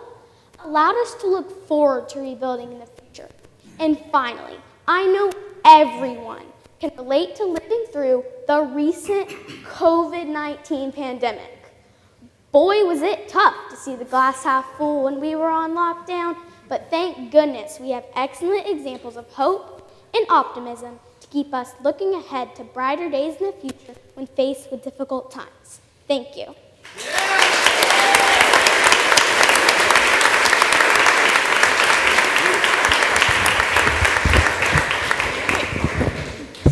allowed us to look forward to rebuilding in the future. And finally, I know everyone can relate to living through the recent COVID-19 pandemic. Boy, was it tough to see the glass half full when we were on lockdown, but thank goodness we have excellent examples of hope and optimism to keep us looking ahead to brighter days in the future when faced with difficult times. Thank you.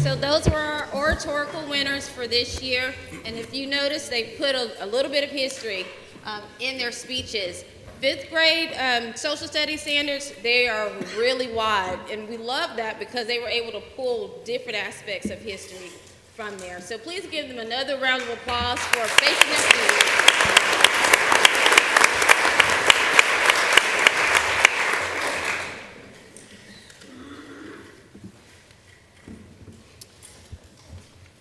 So those were our oratorical winners for this year. And if you notice, they put a little bit of history in their speeches. Fifth grade social studies standards, they are really wide. And we love that because they were able to pull different aspects of history from there. So please give them another round of applause for facing their students.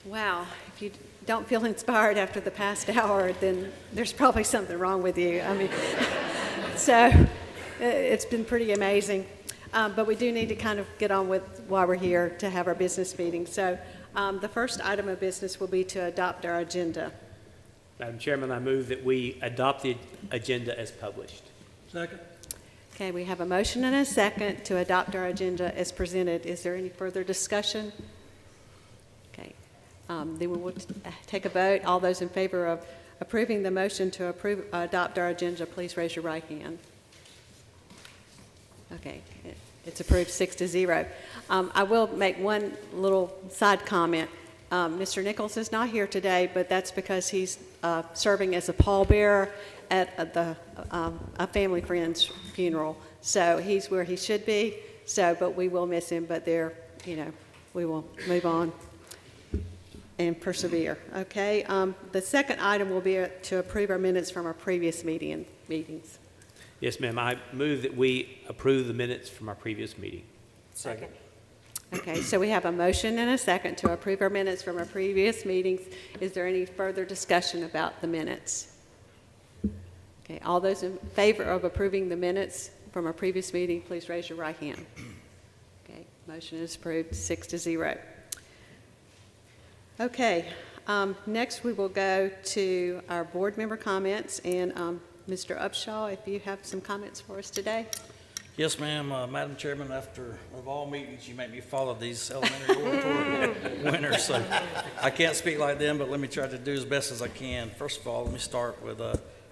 Wow, if you don't feel inspired after the past hour, then there's probably something wrong with you. I mean, so it's been pretty amazing. But we do need to kind of get on with why we're here to have our business meeting. So the first item of business will be to adopt our agenda. Madam Chairman, I move that we adopt the agenda as published. Second. Okay, we have a motion and a second to adopt our agenda as presented. Is there any further discussion? Okay. Then we will take a vote. All those in favor of approving the motion to adopt our agenda, please raise your right hand. Okay, it's approved 6-0. I will make one little side comment. Mr. Nichols is not here today, but that's because he's serving as a pallbearer at a family friend's funeral. So he's where he should be. So, but we will miss him. But we will move on and persevere. Okay. The second item will be to approve our minutes from our previous meetings. Yes, ma'am. I move that we approve the minutes from our previous meeting. Second. Okay, so we have a motion and a second to approve our minutes from our previous meetings. Is there any further discussion about the minutes? Okay, all those in favor of approving the minutes from our previous meeting, please raise your right hand. Okay, motion is approved 6-0. Okay, next we will go to our board member comments, and Mr. Upshaw, if you have some comments for us today. Yes, ma'am. Madam Chairman, of all meetings, you make me follow these elementary oratorical winners, so I can't speak like them, but let me try to do as best as I can. First of all, let me start with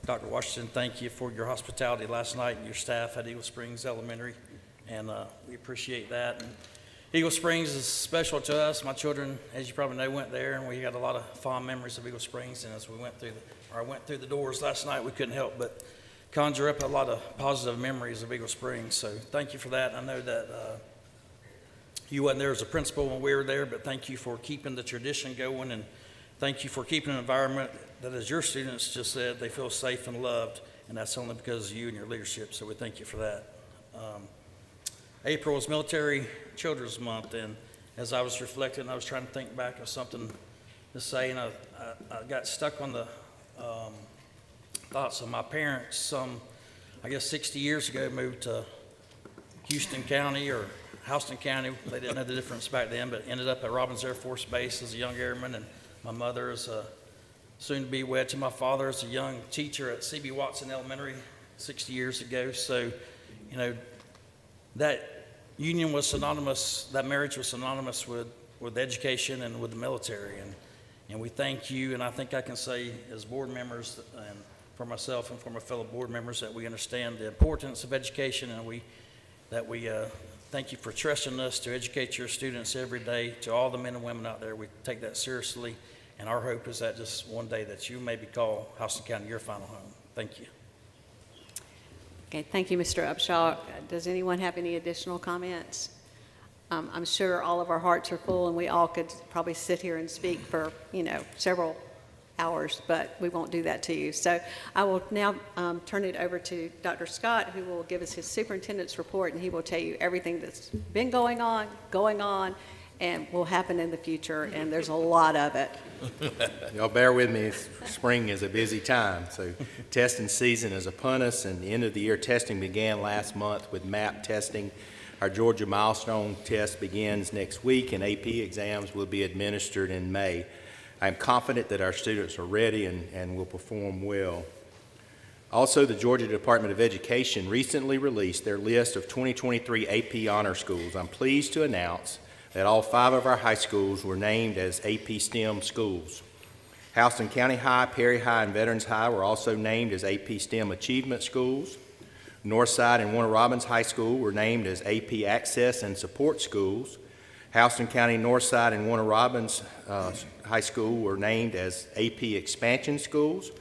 Dr. Washington. Thank you for your hospitality last night and your staff at Eagle Springs Elementary, and we appreciate that. And Eagle Springs is special to us. My children, as you probably know, went there, and we got a lot of fond memories of Eagle Springs, and as we went through the doors last night, we couldn't help but conjure up a lot of positive memories of Eagle Springs. So thank you for that. I know that you wasn't there as a principal when we were there, but thank you for keeping the tradition going, and thank you for keeping an environment that, as your students just said, they feel safe and loved, and that's only because of you and your leadership, so we thank you for that. April is Military Children's Month, and as I was reflecting, I was trying to think back of something to say, and I got stuck on the thoughts of my parents. I guess 60 years ago, moved to Houston County or Houston County. They didn't know the difference back then, but ended up at Robins Air Force Base as a young airman. And my mother is soon to be wed to my father as a young teacher at C.B. Watson Elementary 60 years ago. So, you know, that union was synonymous, that marriage was synonymous with education and with the military. And we thank you, and I think I can say as board members and for myself and for my fellow board members that we understand the importance of education, and we thank you for trusting us to educate your students every day. To all the men and women out there, we take that seriously, and our hope is that just one day that you maybe call Houston County your final home. Thank you. Okay, thank you, Mr. Upshaw. Does anyone have any additional comments? I'm sure all of our hearts are full, and we all could probably sit here and speak for, several hours, but we won't do that to you. So I will now turn it over to Dr. Scott, who will give us his superintendent's report, and he will tell you everything that's been going on, and will happen in the future, and there's a lot of it. Y'all bear with me, spring is a busy time. So testing season is upon us, and the end of the year testing began last month with MAP testing. Our Georgia Milestone test begins next week, and AP exams will be administered in May. I am confident that our students are ready and will perform well. Also, the Georgia Department of Education recently released their list of 2023 AP honor schools. I'm pleased to announce that all 5 of our high schools were named as AP STEM schools. Houston County High, Perry High, and Veterans High were also named as AP STEM achievement schools. Northside and Warner Robins High School were named as AP Access and Support schools. Houston County Northside and Warner Robins High School were named as AP Expansion schools.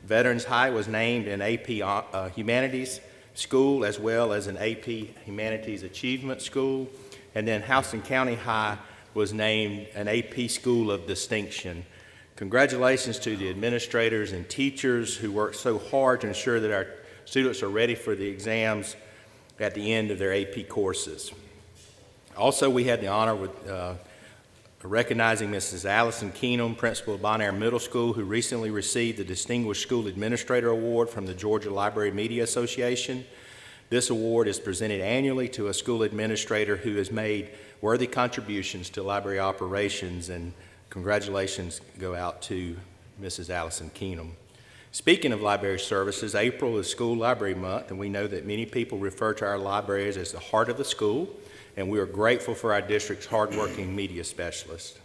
Veterans High was named an AP Humanities school as well as an AP Humanities Achievement school. And then Houston County High was named an AP School of Distinction. Congratulations to the administrators and teachers who worked so hard to ensure that our students are ready for the exams at the end of their AP courses. Also, we had the honor with recognizing Mrs. Allison Keenum, principal of Bonaire Middle School, who recently received the Distinguished School Administrator Award from the Georgia Library Media Association. This award is presented annually to a school administrator who has made worthy contributions to library operations, and congratulations go out to Mrs. Allison Keenum. Speaking of library services, April is School Library Month, and we know that many people refer to our libraries as the heart of the school, and we are grateful for our district's hardworking media specialists.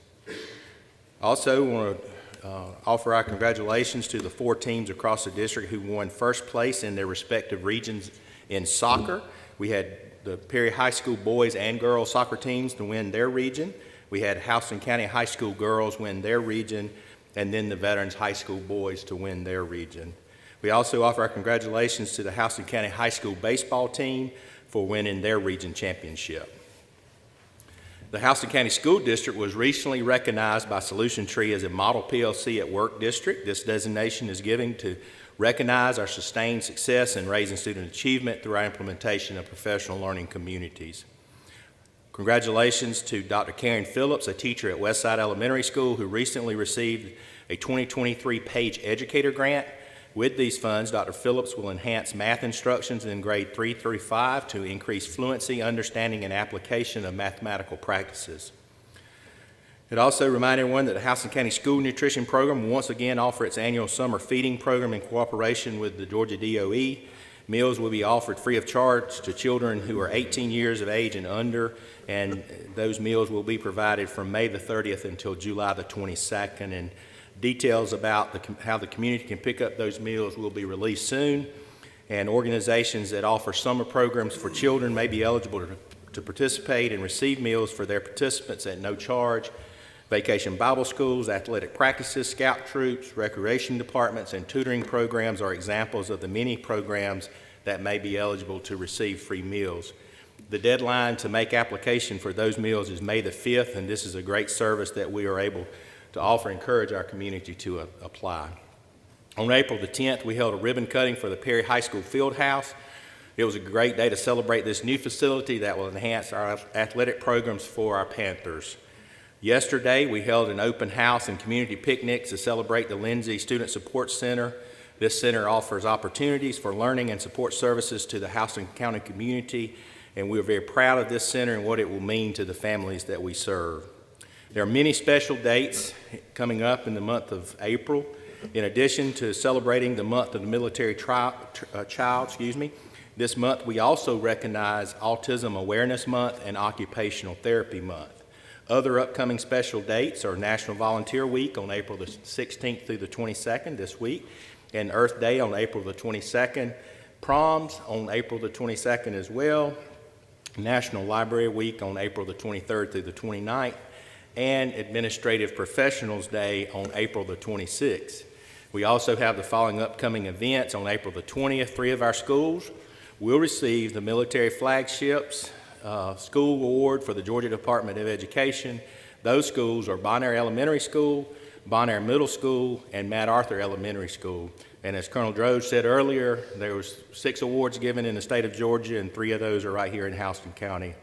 Also, we want to offer our congratulations to the 4 teams across the district who won first place in their respective regions in soccer. We had the Perry High School boys and girls soccer teams to win their region. We had Houston County High School girls win their region, and then the Veterans High School boys to win their region. We also offer our congratulations to the Houston County High School baseball team for winning their region championship. The Houston County School District was recently recognized by Solution Tree as a Model PLC at Work District. This designation is given to recognize our sustained success in raising student achievement through our implementation of professional learning communities. Congratulations to Dr. Karen Phillips, a teacher at Westside Elementary School, who recently received a 2023 Page Educator Grant. With these funds, Dr. Phillips will enhance math instructions in grade 3 through 5 to increase fluency, understanding, and application of mathematical practices. It also reminded everyone that the Houston County School Nutrition Program will once again offer its annual summer feeding program in cooperation with the Georgia DOE. Meals will be offered free of charge to children who are 18 years of age and under, and those meals will be provided from May the 30th until July the 22nd. And details about how the community can pick up those meals will be released soon. And organizations that offer summer programs for children may be eligible to participate and receive meals for their participants at no charge. Vacation Bible schools, athletic practices, scout troops, recreation departments, and tutoring programs are examples of the many programs that may be eligible to receive free meals. The deadline to make application for those meals is May the 5th, and this is a great service that we are able to offer and encourage our community to apply. On April the 10th, we held a ribbon cutting for the Perry High School Field House. It was a great day to celebrate this new facility that will enhance our athletic programs for our Panthers. Yesterday, we held an open house and community picnics to celebrate the Lindsay Student Support Center. This center offers opportunities for learning and support services to the Houston County community, and we are very proud of this center and what it will mean to the families that we serve. There are many special dates coming up in the month of April. In addition to celebrating the month of the military child, this month we also recognize Autism Awareness Month and Occupational Therapy Month. Other upcoming special dates are National Volunteer Week on April the 16th through the 22nd this week, and Earth Day on April the 22nd, proms on April the 22nd as well, National Library Week on April the 23rd through the 29th, and Administrative Professionals Day on April the 26th. We also have the following upcoming events. On April the 20th, 3 of our schools will receive the Military Flagships School Award for the Georgia Department of Education. Those schools are Bonaire Elementary School, Bonaire Middle School, and Matt Arthur Elementary School. And as Colonel Droge said earlier, there was 6 awards given in the state of Georgia, and 3 of those are right here in Houston County.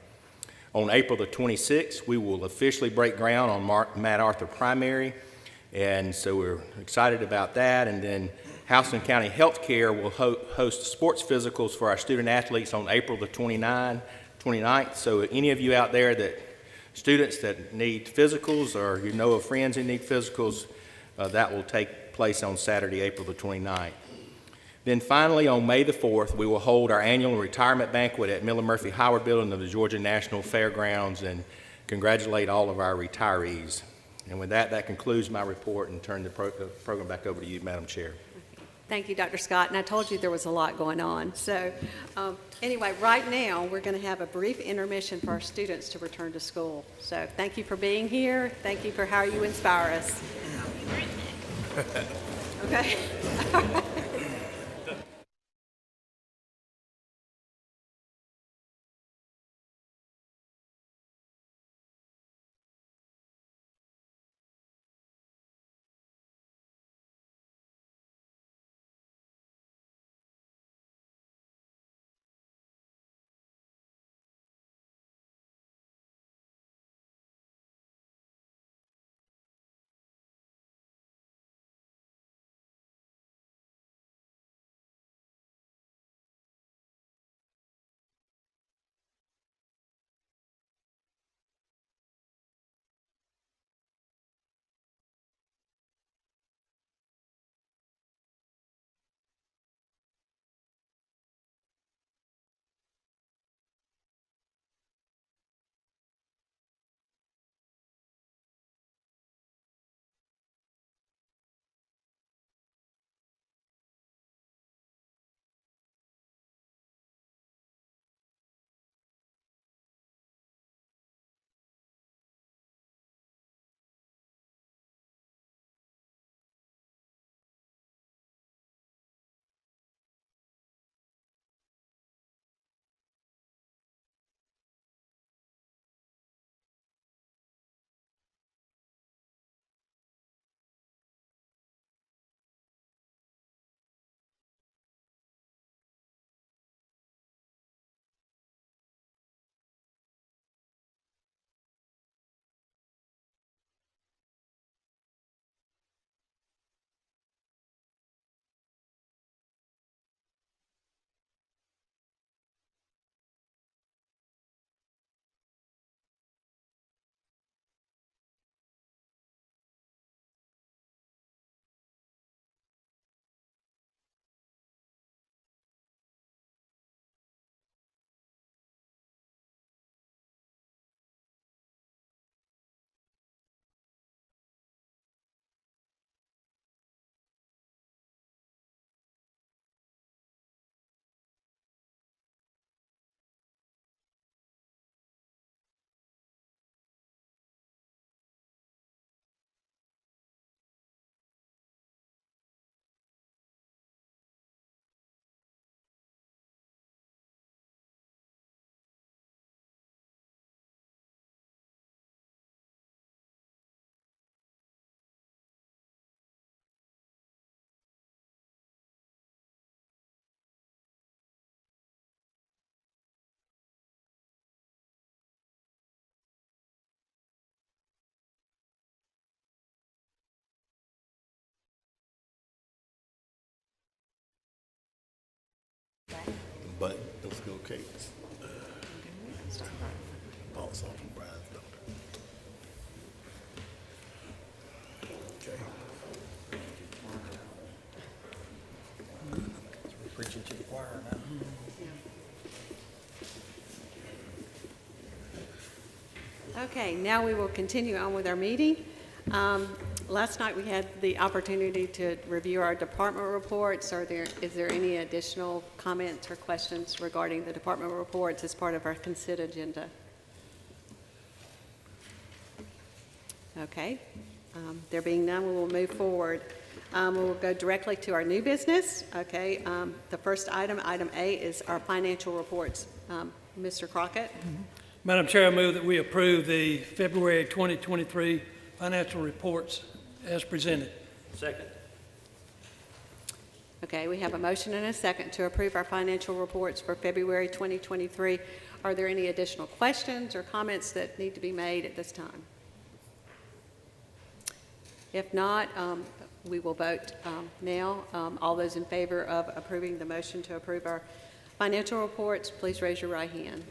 On April the 26th, we will officially break ground on Matt Arthur Primary, and so we're excited about that. And then Houston County Healthcare will host sports physicals for our student athletes on April the 29th. So any of you out there students that need physicals, or you know of friends who need physicals, that will take place on Saturday, April the 29th. Then finally, on May the 4th, we will hold our annual retirement banquet at Miller Murphy Howard Building of the Georgia National Fairgrounds and congratulate all of our retirees. And with that, that concludes my report, and turn the program back over to you, Madam Chair. Thank you, Dr. Scott, and I told you there was a lot going on. So anyway, right now, we're going to have a brief intermission for our students to return to school. So thank you for being here. Thank you for how you inspire us. Okay. But let's go cakes. Bounce off and grind stuff. Okay. Okay, now we will continue on with our meeting. Last night we had the opportunity to review our department reports. Is there any additional comments or questions regarding the department reports as part of our consent agenda? Okay, there being none, we will move forward. We will go directly to our new business. Okay, the first item, item A, is our financial reports. Mr. Crockett? Madam Chair, I move that we approve the February 2023 financial reports as presented. Second. Okay, we have a motion and a second to approve our financial reports for February 2023. Are there any additional questions or comments that need to be made at this time? If not, we will vote now. All those in favor of approving the motion to approve our financial reports, please raise your right hand.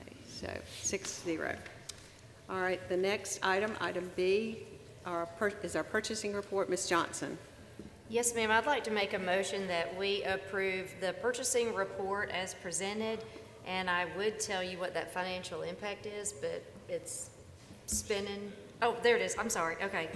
Okay, so 6-0. All right, the next item, item B, is our purchasing report. Ms. Johnson. Yes, ma'am. I'd like to make a motion that we approve the purchasing report as presented, and I would tell you what that financial impact is, but it's spinning. Oh, there it is. I'm sorry. Okay.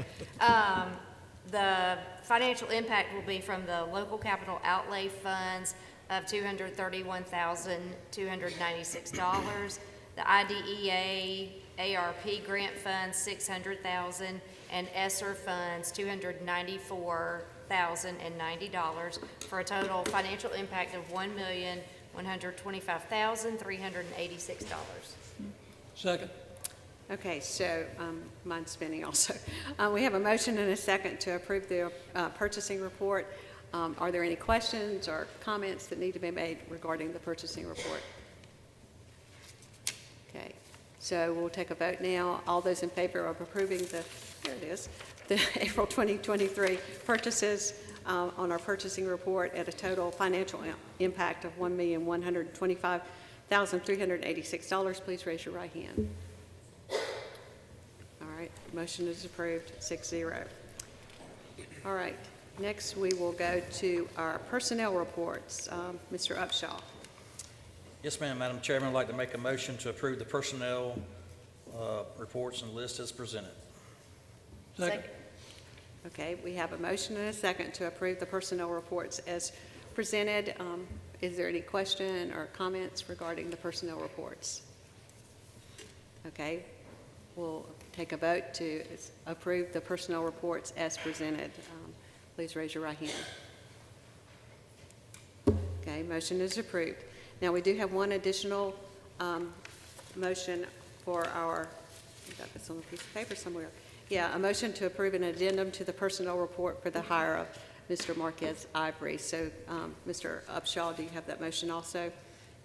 The financial impact will be from the local capital outlay funds of $231,296, the IDEA ARP grant funds $600,000, and ESSER funds $294,090 for a total financial impact of $1,125,386. Second. Okay, so mine's spinning also. We have a motion and a second to approve the purchasing report. Are there any questions or comments that need to be made regarding the purchasing report? Okay, so we'll take a vote now. All those in favor of approving the April 2023 purchases on our purchasing report at a total financial impact of $1,125,386, please raise your right hand. All right, motion is approved, 6-0. All right, next we will go to our personnel reports. Mr. Upshaw. Yes, ma'am. Madam Chairman, I'd like to make a motion to approve the personnel reports and list as presented. Second. Okay, we have a motion and a second to approve the personnel reports as presented. Is there any question or comments regarding the personnel reports? Okay, we'll take a vote to approve the personnel reports as presented. Please raise your right hand. Okay, motion is approved. Now, we do have one additional motion for our, I got this on a piece of paper somewhere. Yeah, a motion to approve an addendum to the personnel report for the hire of Mr. Marquez Ivory. So, Mr. Upshaw, do you have that motion also?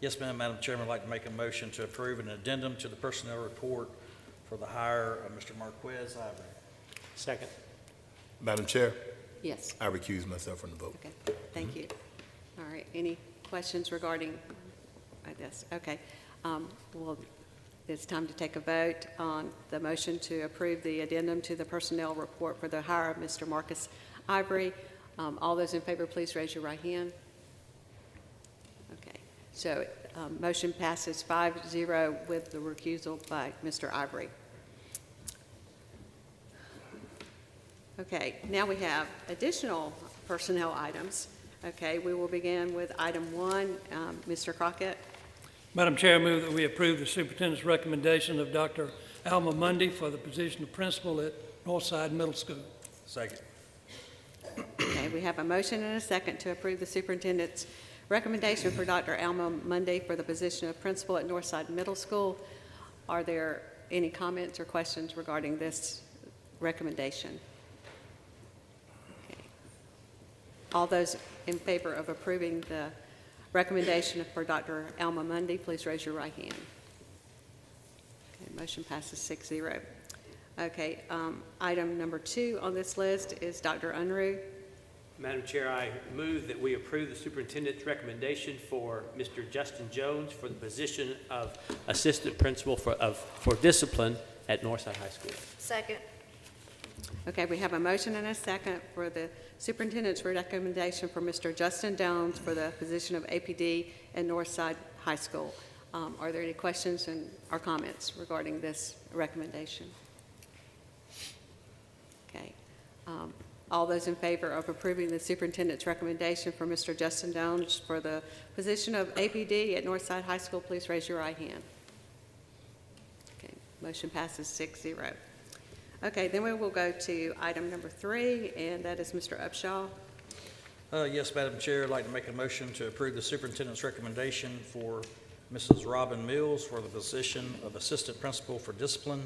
Yes, ma'am. Madam Chairman, I'd like to make a motion to approve an addendum to the personnel report for the hire of Mr. Marquez Ivory. Second. Madam Chair? Yes. I recuse myself from the vote. Okay, thank you. All right, any questions regarding this? Okay, well, it's time to take a vote on the motion to approve the addendum to the personnel report for the hire of Mr. Marcus Ivory. All those in favor, please raise your right hand. Okay, so motion passes 5-0 with the recusal by Mr. Ivory. Okay, now we have additional personnel items. Okay, we will begin with item 1. Mr. Crockett. Madam Chair, I move that we approve the superintendent's recommendation of Dr. Alma Mundy for the position of principal at Northside Middle School. Second. Okay, we have a motion and a second to approve the superintendent's recommendation for Dr. Alma Mundy for the position of principal at Northside Middle School. Are there any comments or questions regarding this recommendation? Okay. All those in favor of approving the recommendation for Dr. Alma Mundy, please raise your right hand. Okay, motion passes 6-0. Okay, item number 2 on this list is Dr. Unruh. Madam Chair, I move that we approve the superintendent's recommendation for Mr. Justin Jones for the position of assistant principal for discipline at Northside High School. Second. Okay, we have a motion and a second for the superintendent's recommendation for Mr. Justin Jones for the position of APD at Northside High School. Are there any questions or comments regarding this recommendation? Okay. All those in favor of approving the superintendent's recommendation for Mr. Justin Jones for the position of APD at Northside High School, please raise your right hand. Okay, motion passes 6-0. Okay, then we will go to item number 3, and that is Mr. Upshaw. Yes, Madam Chair, I'd like to make a motion to approve the superintendent's recommendation for Mrs. Robin Mills for the position of Assistant Principal for Discipline,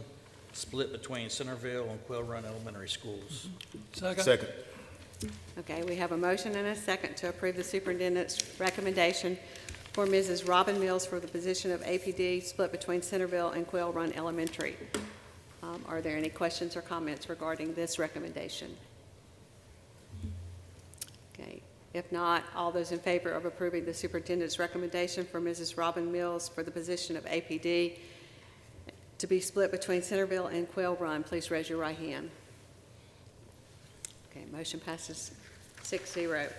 split between Centerville and Quail Run Elementary Schools. Second. Okay, we have a motion and a second to approve the superintendent's recommendation for Mrs. Robin Mills for the position of APD, split between Centerville and Quail Run Elementary. Are there any questions or comments regarding this recommendation? Okay, if not, all those in favor of approving the superintendent's recommendation for Mrs. Robin Mills for the position of APD to be split between Centerville and Quail Run, please raise your right hand. Okay, motion passes 6-0.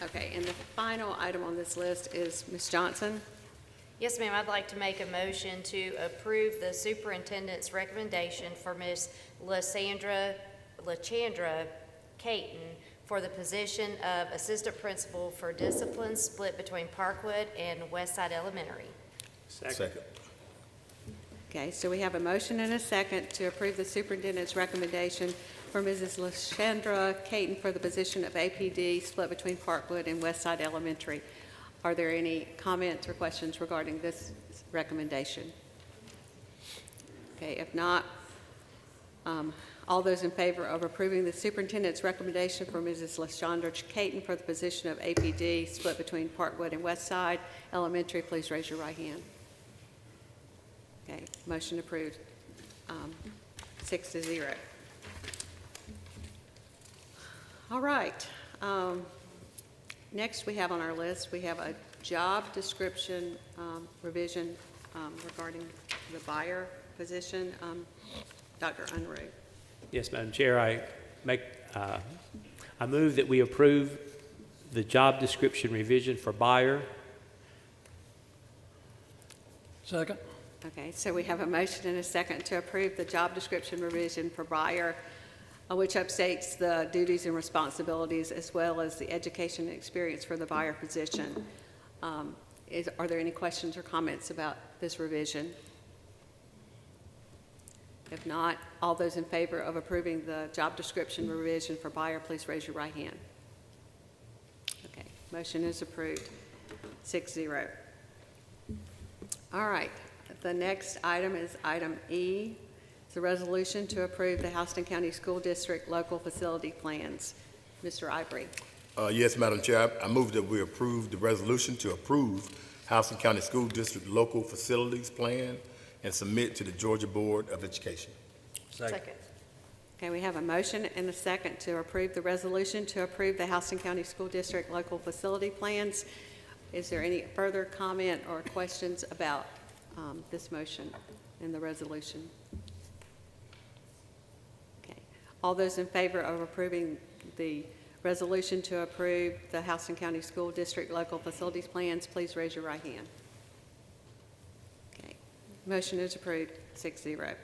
Okay, and the final item on this list is Ms. Johnson. Yes, ma'am, I'd like to make a motion to approve the superintendent's recommendation for Ms. Lachandra Caton for the position of Assistant Principal for Discipline, split between Parkwood and Westside Elementary. Second. Okay, so we have a motion and a second to approve the superintendent's recommendation for Mrs. Lachandra Caton for the position of APD, split between Parkwood and Westside Elementary. Are there any comments or questions regarding this recommendation? Okay, if not, all those in favor of approving the superintendent's recommendation for Mrs. Lachandra Caton for the position of APD, split between Parkwood and Westside Elementary, please raise your right hand. Okay, motion approved, 6-0. All right. Next we have on our list, we have a job description revision regarding the buyer position. Dr. Unruh. Yes, Madam Chair, I move that we approve the job description revision for buyer. Second. Okay, so we have a motion and a second to approve the job description revision for buyer, which updates the duties and responsibilities as well as the education and experience for the buyer position. Are there any questions or comments about this revision? If not, all those in favor of approving the job description revision for buyer, please raise your right hand. Okay, motion is approved, 6-0. All right, the next item is item E. It's a resolution to approve the Houston County School District local facility plans. Mr. Ivory. Yes, Madam Chair, I move that we approve the resolution to approve Houston County School District local facilities plan and submit to the Georgia Board of Education. Second. Okay, we have a motion and a second to approve the resolution to approve the Houston County School District local facility plans. Is there any further comment or questions about this motion and the resolution? Okay, all those in favor of approving the resolution to approve the Houston County School District local facilities plans, please raise your right hand. Okay, motion is approved, 6-0.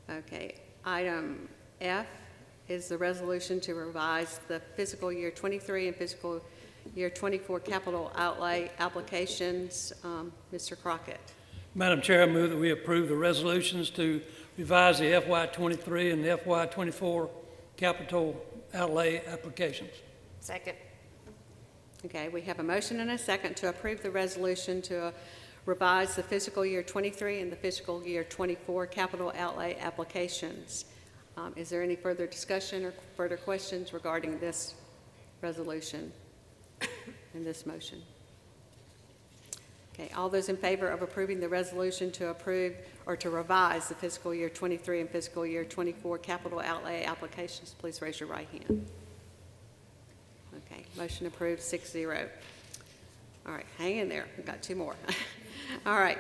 Okay, item F is the resolution to revise the fiscal year 23 and fiscal year 24 capital outlay applications. Mr. Crockett. Madam Chair, I move that we approve the resolutions to revise the FY23 and the FY24 capital outlay applications. Second. Okay, we have a motion and a second to approve the resolution to revise the fiscal year 23 and the fiscal year 24 capital outlay applications. Is there any further discussion or further questions regarding this resolution and this motion? Okay, all those in favor of approving the resolution to approve or to revise the fiscal year 23 and fiscal year 24 capital outlay applications, please raise your right hand. Okay, motion approved, 6-0. All right, hang in there. We've got two more. All right,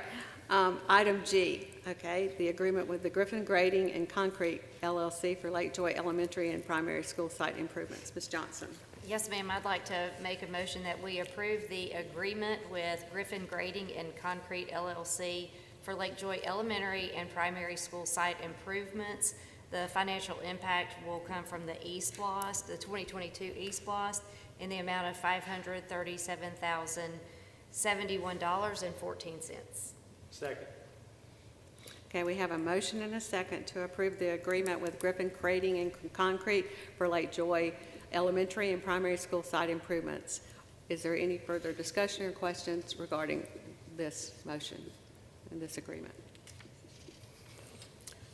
item G, okay, the agreement with the Griffin Grading and Concrete LLC for Lake Joy Elementary and Primary School site improvements. Ms. Johnson. Yes, ma'am. I'd like to make a motion that we approve the agreement with Griffin Grading and Concrete LLC for Lake Joy Elementary and Primary School site improvements. The financial impact will come from the E-SPLOST, the 2022 E-SPLOST, in the amount of $537,071.14. Second. Okay, we have a motion and a second to approve the agreement with Griffin Grading and Concrete for Lake Joy Elementary and Primary School site improvements. Is there any further discussion or questions regarding this motion and this agreement?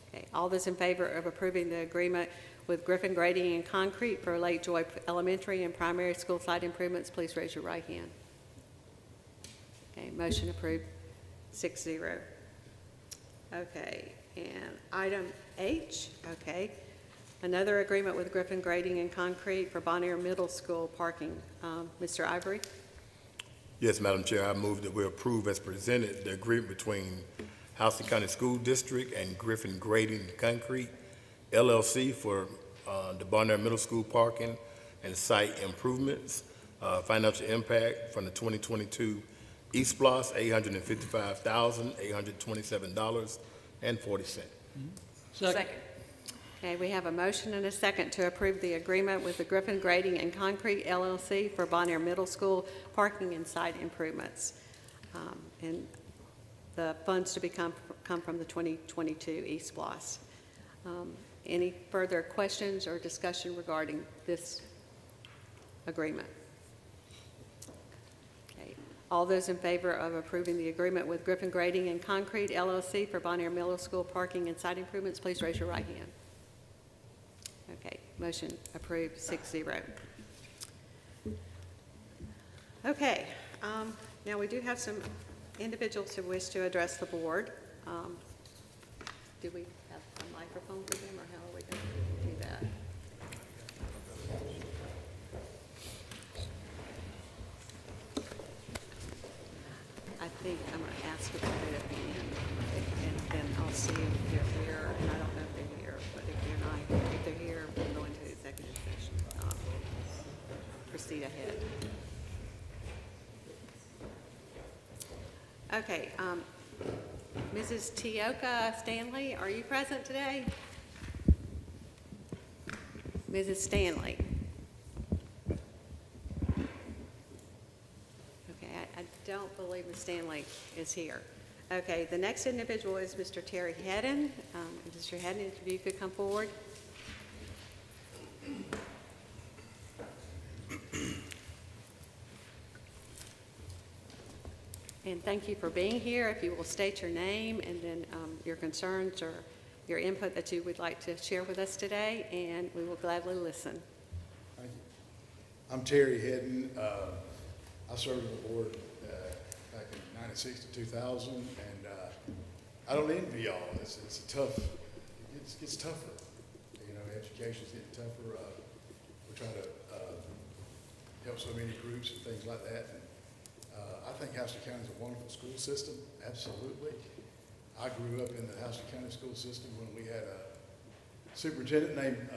Okay, all those in favor of approving the agreement with Griffin Grading and Concrete for Lake Joy Elementary and Primary School site improvements, please raise your right hand. Okay, motion approved, 6-0. Okay, and item H, okay. Another agreement with Griffin Grading and Concrete for Bonnier Middle School parking. Mr. Ivory? Yes, Madam Chair, I move that we approve as presented the agreement between Houston County School District and Griffin Grading and Concrete LLC for the Bonnier Middle School parking and site improvements. Financial impact from the 2022 E-SPLOST, $855,827.40. Second. Okay, we have a motion and a second to approve the agreement with the Griffin Grading and Concrete LLC for Bonnier Middle School parking and site improvements. And the funds to come from the 2022 E-SPLOST. Any further questions or discussion regarding this agreement? Okay, all those in favor of approving the agreement with Griffin Grading and Concrete LLC for Bonnier Middle School parking and site improvements, please raise your right hand. Okay, motion approved, 6-0. Okay, now we do have some individuals who wish to address the board. Do we have a microphone for them, or how are we going to do that? I think I'm going to ask if they're at the end, and then I'll see if they're here, and I don't know if they're here, but if they're not, if they're here, we'll go into executive session. Proceed ahead. Okay, Mrs. Tioka Stanley, are you present today? Mrs. Stanley. Okay, I don't believe Ms. Stanley is here. Okay, the next individual is Mr. Terry Hedden. Mr. Hedden, if you could come forward. And thank you for being here. If you will state your name and then your concerns or your input that you would like to share with us today, and we will gladly listen. Thank you. I'm Terry Hedden. I served on the board back in 96 to 2000, and I don't envy y'all. It's a tough, it gets tougher. You know, education's getting tougher. We're trying to help so many groups and things like that. And, I think Houston County is a wonderful school system, absolutely. I grew up in the Houston County school system when we had a superintendent named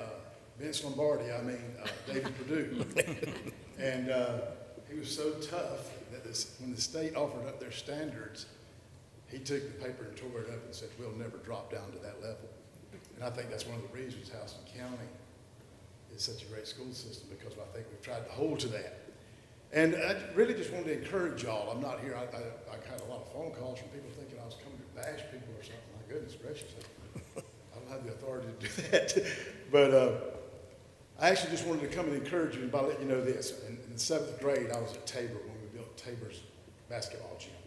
Vince Lombardi, David Perdue. And he was so tough that when the state offered up their standards, he took the paper and tore it up and said, we'll never drop down to that level. And I think that's one of the reasons Houston County is such a great school system, because I think we've tried to hold to that. And I really just wanted to encourage y'all. I'm not here. I had a lot of phone calls from people thinking I was coming to bash people or something. My goodness gracious. I don't have the authority to do that. But I actually just wanted to come and encourage you by letting you know this. In the 7th grade, I was at Tabor when we built Tabor's basketball gym.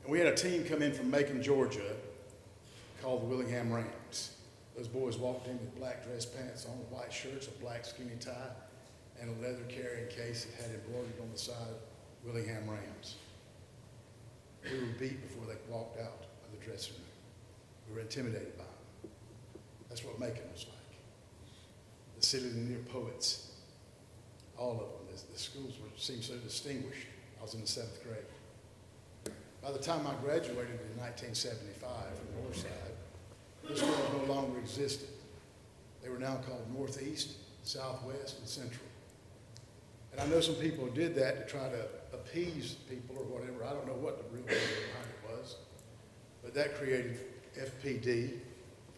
And we had a team come in from Macon, Georgia, called the Willingham Rams. Those boys walked in with black dress pants on, white shirts, a black skinny tie, and a leather carrying case that had embroidered on the side, Willingham Rams. We were beat before they walked out of the dressing room. We were intimidated by them. That's what Macon was like. The city of the near poets, all of them. The schools seemed so distinguished. I was in the 7th grade. By the time I graduated in 1975 from Northside, the schools no longer existed. They were now called Northeast Southwest, and Central. And I know some people did that to try to appease people or whatever. I don't know what the real reason behind it was. But that created FPD,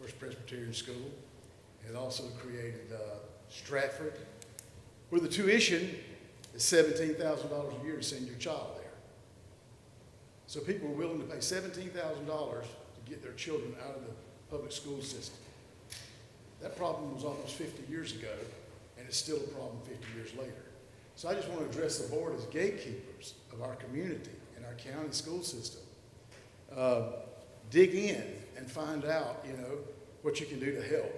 First Presbyterian School. It also created Stratford, where the tuition is $17,000 a year to send your child there. So people were willing to pay $17,000 to get their children out of the public school system. That problem was almost 50 years ago, and it's still a problem 50 years later. So I just want to address the board as gatekeepers of our community and our county school system. Dig in and find out, what you can do to help.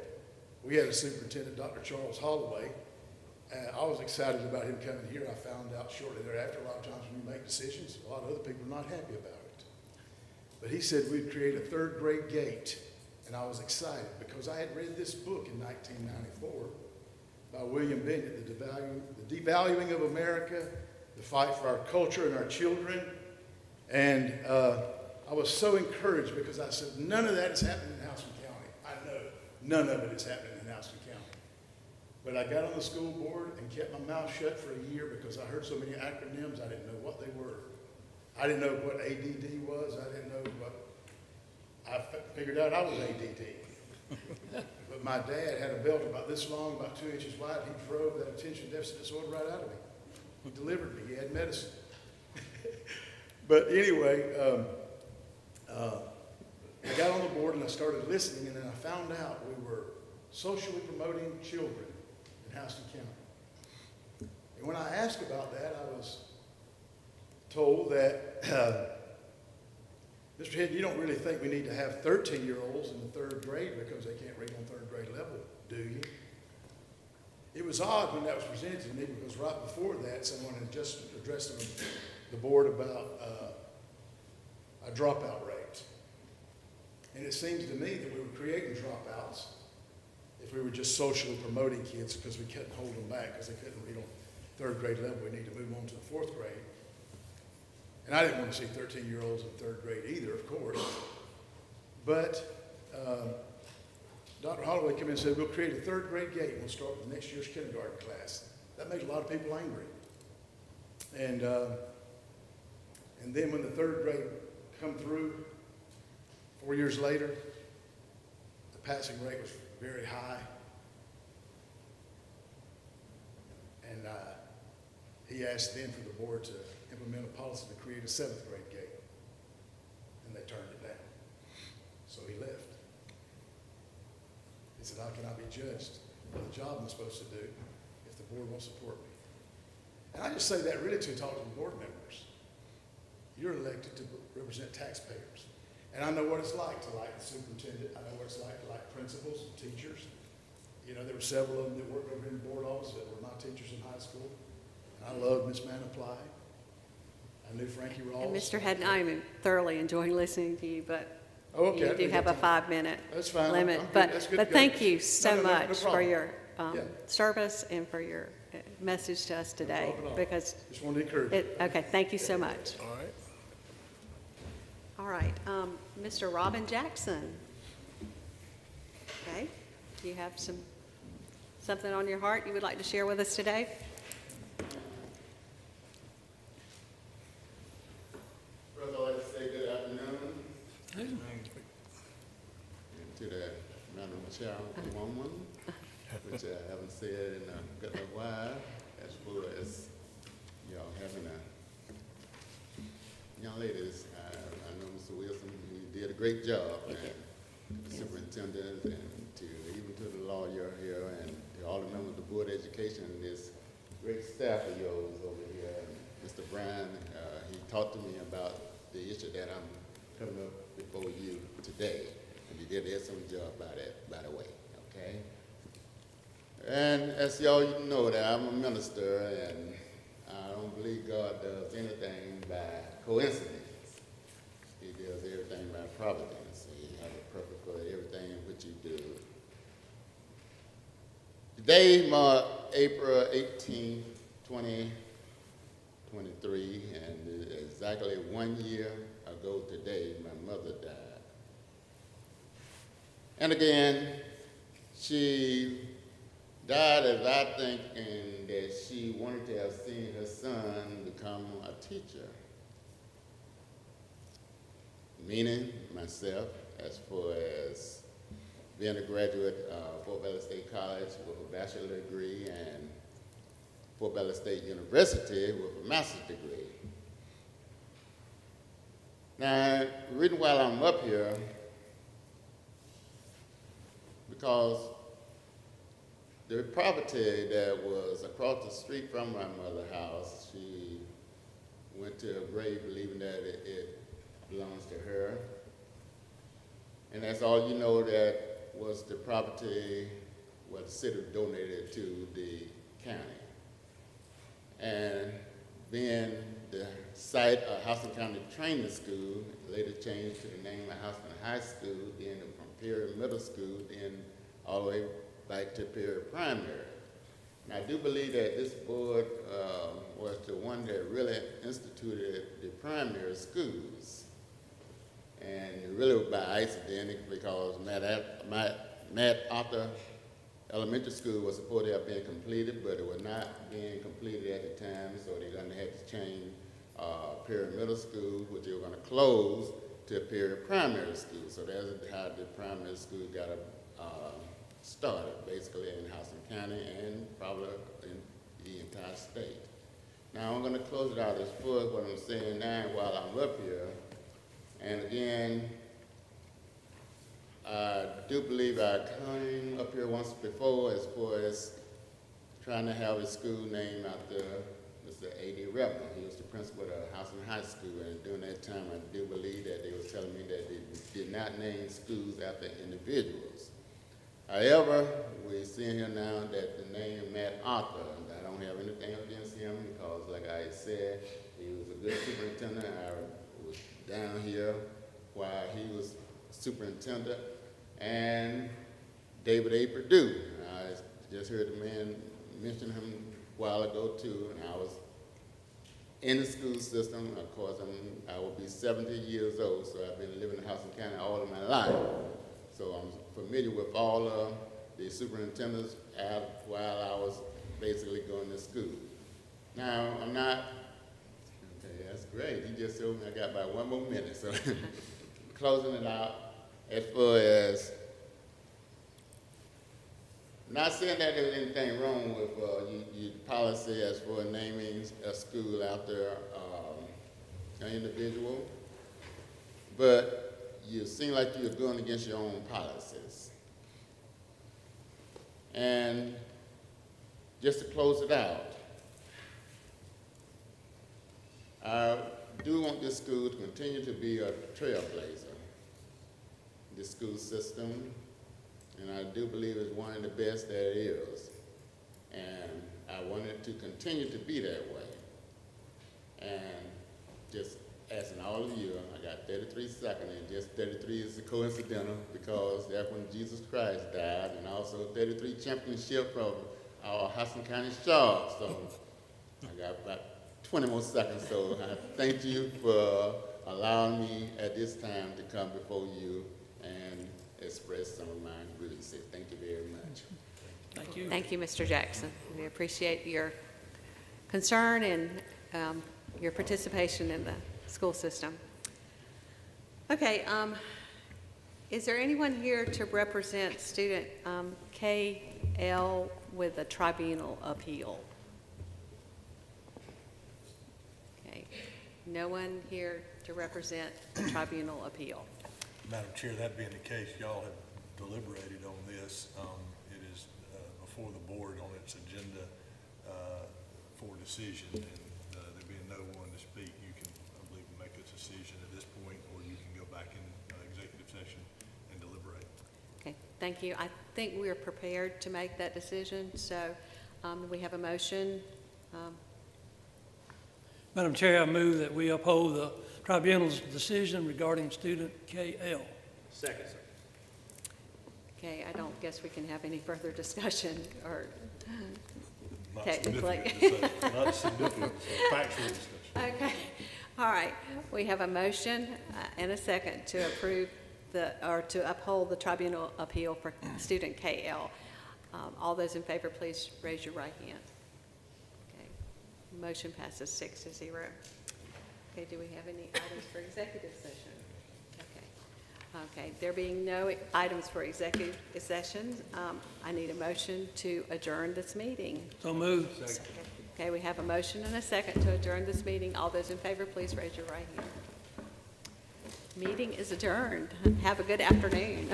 We had a superintendent, Dr. Charles Holloway. I was excited about him coming here. I found out shortly thereafter, a lot of times when you make decisions, a lot of other people are not happy about it. But he said we'd create a third grade gate, and I was excited because I had read this book in 1994 by William Bennett, The Devaluing of America, The Fight for Our Culture and Our Children. And I was so encouraged because I said, none of that is happening in Houston County. I know none of it is happening in Houston County. But I got on the school board and kept my mouth shut for a year because I heard so many acronyms, I didn't know what they were. I didn't know what ADD was. I didn't know what, I figured out I was ADD. But my dad had a belt about this long, about 2 inches wide. He drove that attention deficit disorder right out of me. He delivered me. He had medicine. But anyway, I got on the board and I started listening, and then I found out we were socially promoting children in Houston County. And when I asked about that, I was told that, Mr. Head, you don't really think we need to have 13-year-olds in the third grade because they can't read on third grade level, do you? It was odd when that was presented to me because right before that, someone had just addressed the board about a dropout rate. And it seems to me that we were creating dropouts if we were just socially promoting kids because we couldn't hold them back because they couldn't read on third grade level. We need to move on to the fourth grade. And I didn't want to see 13-year-olds in third grade either, of course. But Dr. Holloway came in and said, we'll create a third grade gate and we'll start with next year's kindergarten class. That made a lot of people angry. And then when the third grade come through, 4 years later, the passing rate was very high. And he asked then for the board to implement a policy to create a seventh grade gate. And they turned it down. So he left. He said, how can I be judged for the job I'm supposed to do if the board won't support me? And I just say that really to talk to the board members. You're elected to represent taxpayers. And I know what it's like to like the superintendent. I know what it's like to like principals and teachers. There were several of them that worked over in the board office that were my teachers in high school. And I loved Miss Manaply. I knew Frankie Rawls. And Mr. Haddon, I am thoroughly enjoying listening to you, but okay, you do have a 5-minute That's fine. limit. I'm good. But, That's good but to go. thank you so No much for problem. your Yeah. service and for your message to us today. problem at all. Because Just wanted to encourage you. okay, thank you so much. All right. All right, Mr. Robin Jackson. Okay, do you have something on your heart you would like to share with us today? First, I'd like to say good afternoon. And to the Madam Chairwoman, which I haven't said in a good while, as far as y'all having a young ladies. I know Mr. Wilson, he did a great job, and the superintendent, and even to the lawyer here, and to all the members of the Board of Education, and this great staff of yours over here. Mr. Bryan, he talked to me about the issue that I'm coming up before you today, and you did an excellent job by the way, okay? And as y'all know that I'm a minister, and I don't believe God does anything by coincidence. He does everything by providence. He has a purpose for everything in which you do. Today marked April 18, 2023, and exactly 1 year ago today, my mother died. And again, she died as I think, and that she wanted to have seen her son become a teacher. Meaning myself, as far as being a graduate of Fort Valley State College with a bachelor's degree and Fort Valley State University with a master's degree. Now, the reason why I'm up here, because the property that was across the street from my mother's house, she went to a grave believing that it belongs to her. And that's all you know, that was the property what the city donated to the county. And being the site of Houston County Training School, later changed to the name of Houston High School, then from Perry Middle School, then all the way back to Perry Primary. And I do believe that this board was the one that really instituted the primary schools. And it really was by accident, because Matt Arthur Elementary School was supposed to have been completed, but it was not being completed at the time, so they're going to have to change Perry Middle School, which they were going to close, to Perry Primary School. So that's how the primary school got started, basically in Houston County and probably in the entire state. Now I'm going to close it out as far as what I'm saying now while I'm up here. And again, I do believe I came up here once before as far as trying to have a school named after Mr. A.D. Rebel. He was the principal of Houston High School, and during that time I do believe that they were telling me that they did not name schools after individuals. However, we're seeing here now that the name Matt Arthur, and I don't have anything against him because, like I said, he was a good superintendent. I was down here while he was superintendent, and David A. Perdue. I just heard the man mention him a while ago too, and I was in the school system. Of course, I will be 70 years old, so I've been living in Houston County all of my life. So I'm familiar with all of the superintendents while I was basically going to school. Now, I'm not, okay, that's great. You just told me I got about 1 more minute, so closing it out. As far as, not saying that there's anything wrong with your policy as for naming a school after an individual, but you seem like you're going against your own policies. And just to close it out, I do want this school to continue to be a trailblazer, this school system, and I do believe it's one of the best that it is. And I want it to continue to be that way. And just asking all of you, I got 33 seconds, and just 33 is coincidental because that's when Jesus Christ died, and also 33 championship from our Houston County Sharks. So I got about 20 more seconds, so I thank you for allowing me at this time to come before you and express some of my grievances. Thank you very much. Thank you. Thank you, Mr. Jackson. We appreciate your concern and your participation in the school system. Okay, is there anyone here to represent student KL with a tribunal appeal? Okay, no one here to represent the tribunal appeal. Madam Chair, that being the case, y'all have deliberated on this. It is before the board on its agenda for decision, and there being no one to speak, you can, I believe, make a decision at this point, or you can go back in executive session and deliberate. Okay, thank you. I think we are prepared to make that decision, so we have a motion. Madam Chair, I move that we uphold the tribunal's decision regarding student KL. Second, sir. Okay, I don't guess we can have any further discussion or Not technically. significant, not significant, factual discussion. Okay, all right. We have a motion and a second to approve or to uphold the tribunal appeal for student KL. All those in favor, please raise your right hand. Okay. Motion passes 6-0. Okay, do we have any items for executive session? Okay, there being no items for executive session, I need a motion to adjourn this meeting. So moved. Okay, we have a motion and a second to adjourn this meeting. All those in favor, please raise your right hand. Meeting is adjourned. Have a good afternoon.